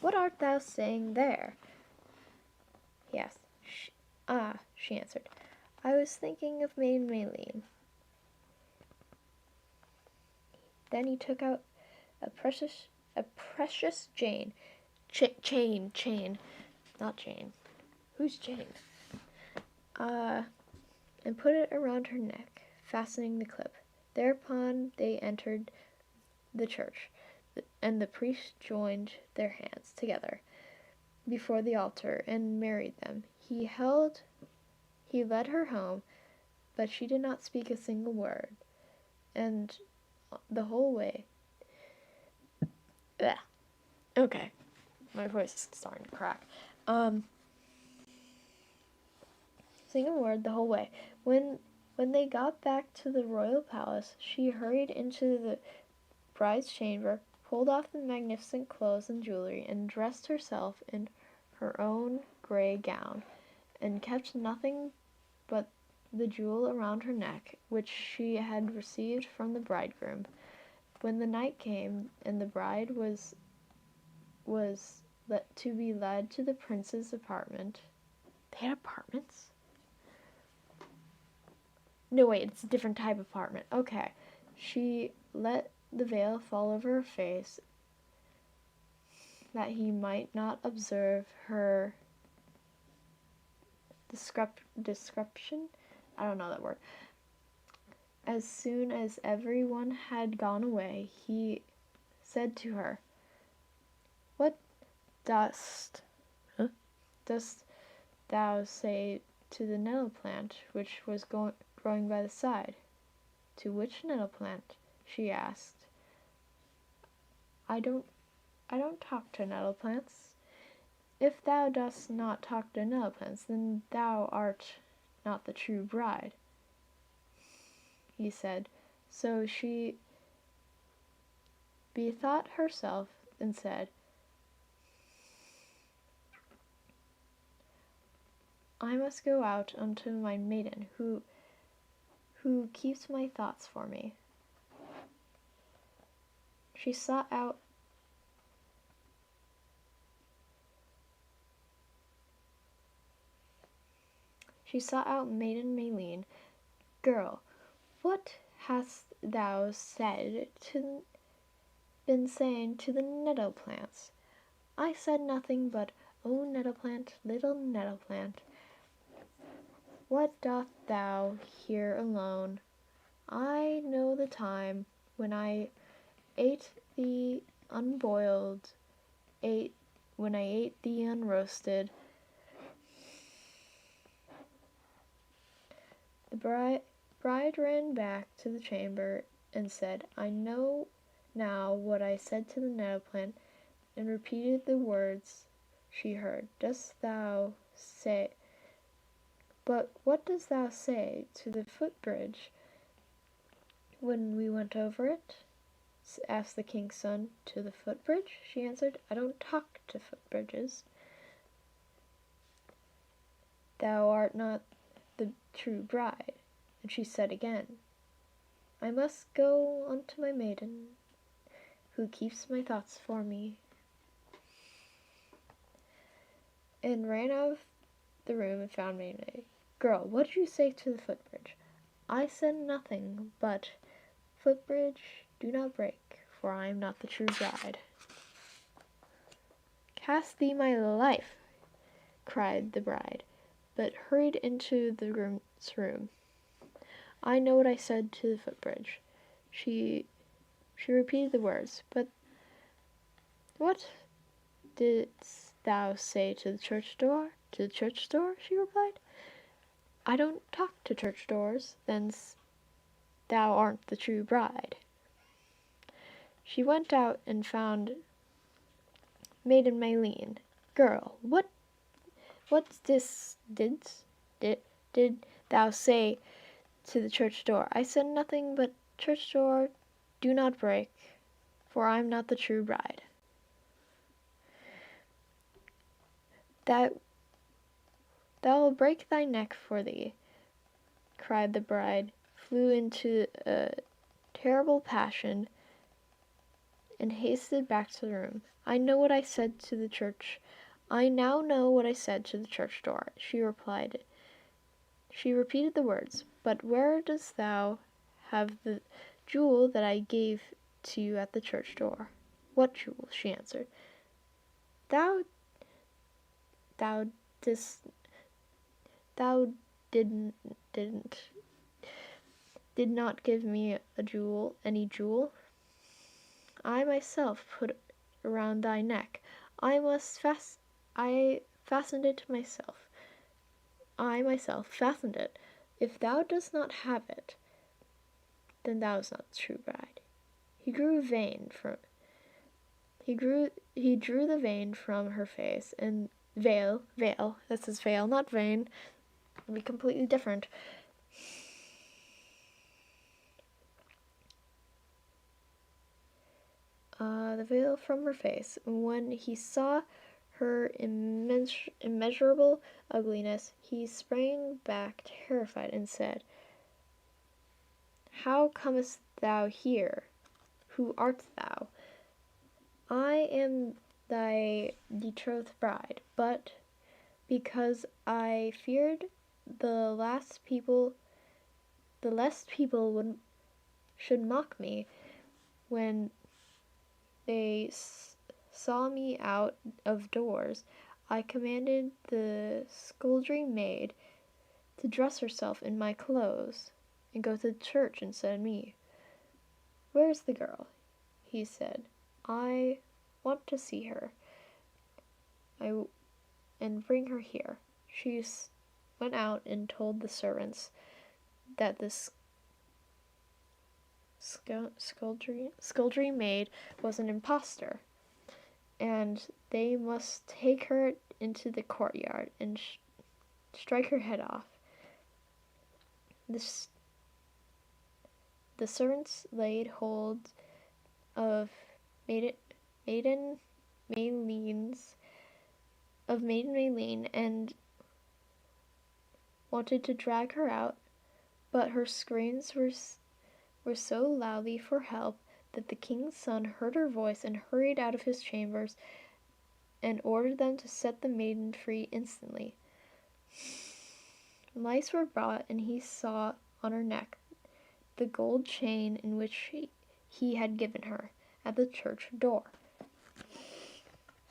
art thou saying there? He asked. She answered. I was thinking of Maiden Maylene. Then he took out a precious chain. Chain. Not Jane. Who's Jane? And put it around her neck, fastening the clip. Thereupon they entered the church, and the priest joined their hands together before the altar and married them. He led her home, but she did not speak a single word, and the whole way. Okay, my voice is starting to crack. Single word the whole way. When they got back to the royal palace, she hurried into the bride's chamber, pulled off the magnificent clothes and jewelry, and dressed herself in her own gray gown, and kept nothing but the jewel around her neck, which she had received from the bridegroom. When the night came, and the bride was to be led to the prince's apartment. They had apartments? No, wait, it's a different type of apartment. Okay. She let the veil fall over her face that he might not observe her description. I don't know that word. As soon as everyone had gone away, he said to her, What dost thou say to the nettle plant which was growing by the side? To which nettle plant? She asked. I don't talk to nettle plants. If thou dost not talk to nettle plants, then thou art not the true bride, he said. So she bethought herself and said, I must go out unto my maiden, who keeps my thoughts for me. She sought out Maiden Maylene. Girl, what hast thou been saying to the nettle plants? I said nothing but, O nettle plant, little nettle plant, what doth thou here alone? I know the time when I ate thee unboiled, when I ate thee unroasted. The bride ran back to the chamber and said, I know now what I said to the nettle plant, and repeated the words she heard. But what dost thou say to the footbridge when we went over it? Asked the king's son. To the footbridge? She answered. I don't talk to footbridges. Thou art not the true bride. And she said again, I must go unto my maiden, who keeps my thoughts for me, and ran out of the room and found Maiden. Girl, what did you say to the footbridge? I said nothing but, footbridge, do not break, for I am not the true bride. Cast thee my life, cried the bride, but hurried into the groom's room. I know what I said to the footbridge. She repeated the words, but what didst thou say to the church door? To the church door, she replied. I don't talk to church doors, then thou art the true bride. She went out and found Maiden Maylene. Girl, what didst did thou say to the church door? I said nothing, but church door, do not break, for I am not the true bride. Thou will break thy neck for thee, cried the bride, flew into a terrible passion, and hasted back to the room. I know what I said to the church. I now know what I said to the church door, she replied. She repeated the words, but where dost thou have the jewel that I gave to you at the church door? What jewel? She answered. Thou did not give me any jewel. I myself put it around thy neck. I fastened it myself. I myself fastened it. If thou dost not have it, then thou is not the true bride. He drew the vein from her face, and veil, this is veil, not vein, it'll be completely different. The veil from her face. When he saw her immeasurable ugliness, he sprang back terrified and said, How comest thou here? Who art thou? I am thy betrothed bride, but because I feared lest people should mock me when they saw me out of doors, I commanded the scullery maid to dress herself in my clothes and go to church instead of me. Where is the girl? He said. I want to see her. And bring her here. She went out and told the servants that the scullery maid was an impostor, and they must take her into the courtyard and strike her head off. The servants laid hold of Maiden Maylene and wanted to drag her out, but her screams were so loudly for help that the king's son heard her voice and hurried out of his chambers and ordered them to set the maiden free instantly. Lights were brought, and he saw on her neck the gold chain in which he had given her at the church door.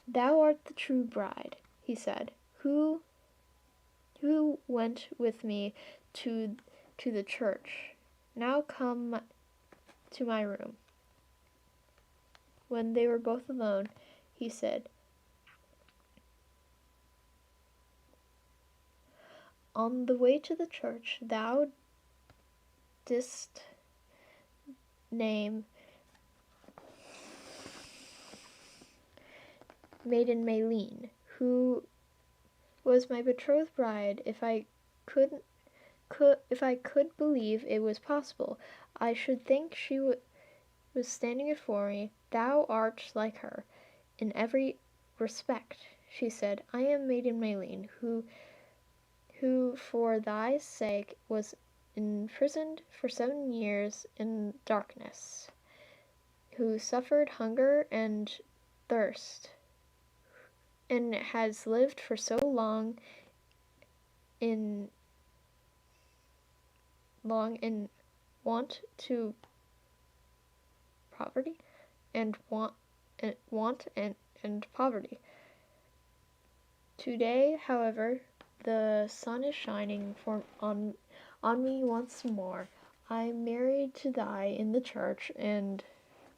Thou art the true bride, he said, who went with me to the church. Now come to my room. When they were both alone, he said, On the way to the church, thou didst name Maiden Maylene, who was my betrothed bride. If I could believe it was possible, I should think she was standing before me. Thou art like her in every respect, she said. I am Maiden Maylene, who for thy sake was imprisoned for 7 years in darkness, who suffered hunger and thirst, and has lived for so long in want to poverty and poverty. Today, however, the sun is shining on me once more. I am married to thee in the church, and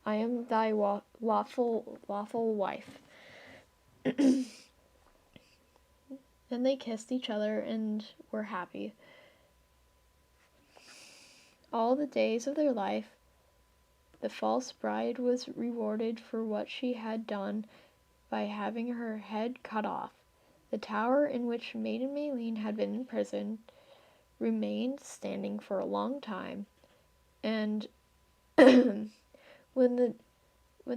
I am thy lawful wife. Then they kissed each other and were happy. All the days of their life, the false bride was rewarded for what she had done by having her head cut off. The tower in which Maiden Maylene had been imprisoned remained standing for a long time, and when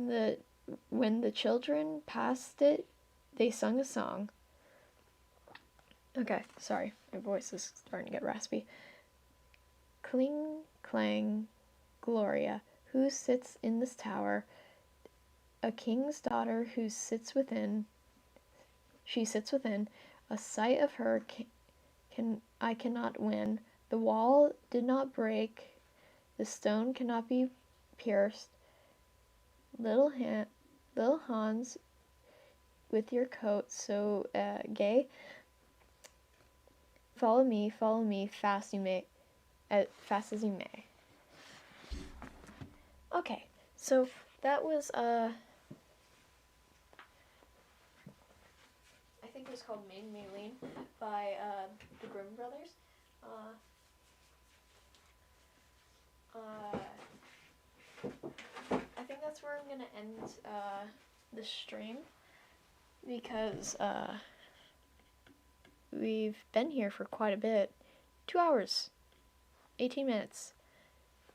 the children passed it, they sung a song. Okay, sorry, my voice is starting to get raspy. Cling, clang, Gloria, who sits in this tower, a king's daughter who sits within. She sits within. A sight of her I cannot win. The wall did not break. The stone cannot be pierced. Little Hans, with your coat so gay. Follow me, fast as you may. Okay, so that was I think it was called Maiden Maylene by the Grimm brothers. I think that's where I'm gonna end the stream, because we've been here for quite a bit. 2 hours, 18 minutes,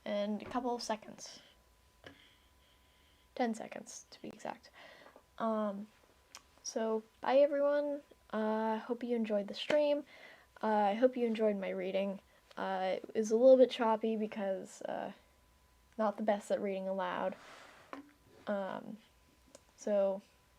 and a couple of seconds. 10 seconds to be exact. So bye everyone. Hope you enjoyed the stream. I hope you enjoyed my reading. It was a little bit choppy because not the best at reading aloud. So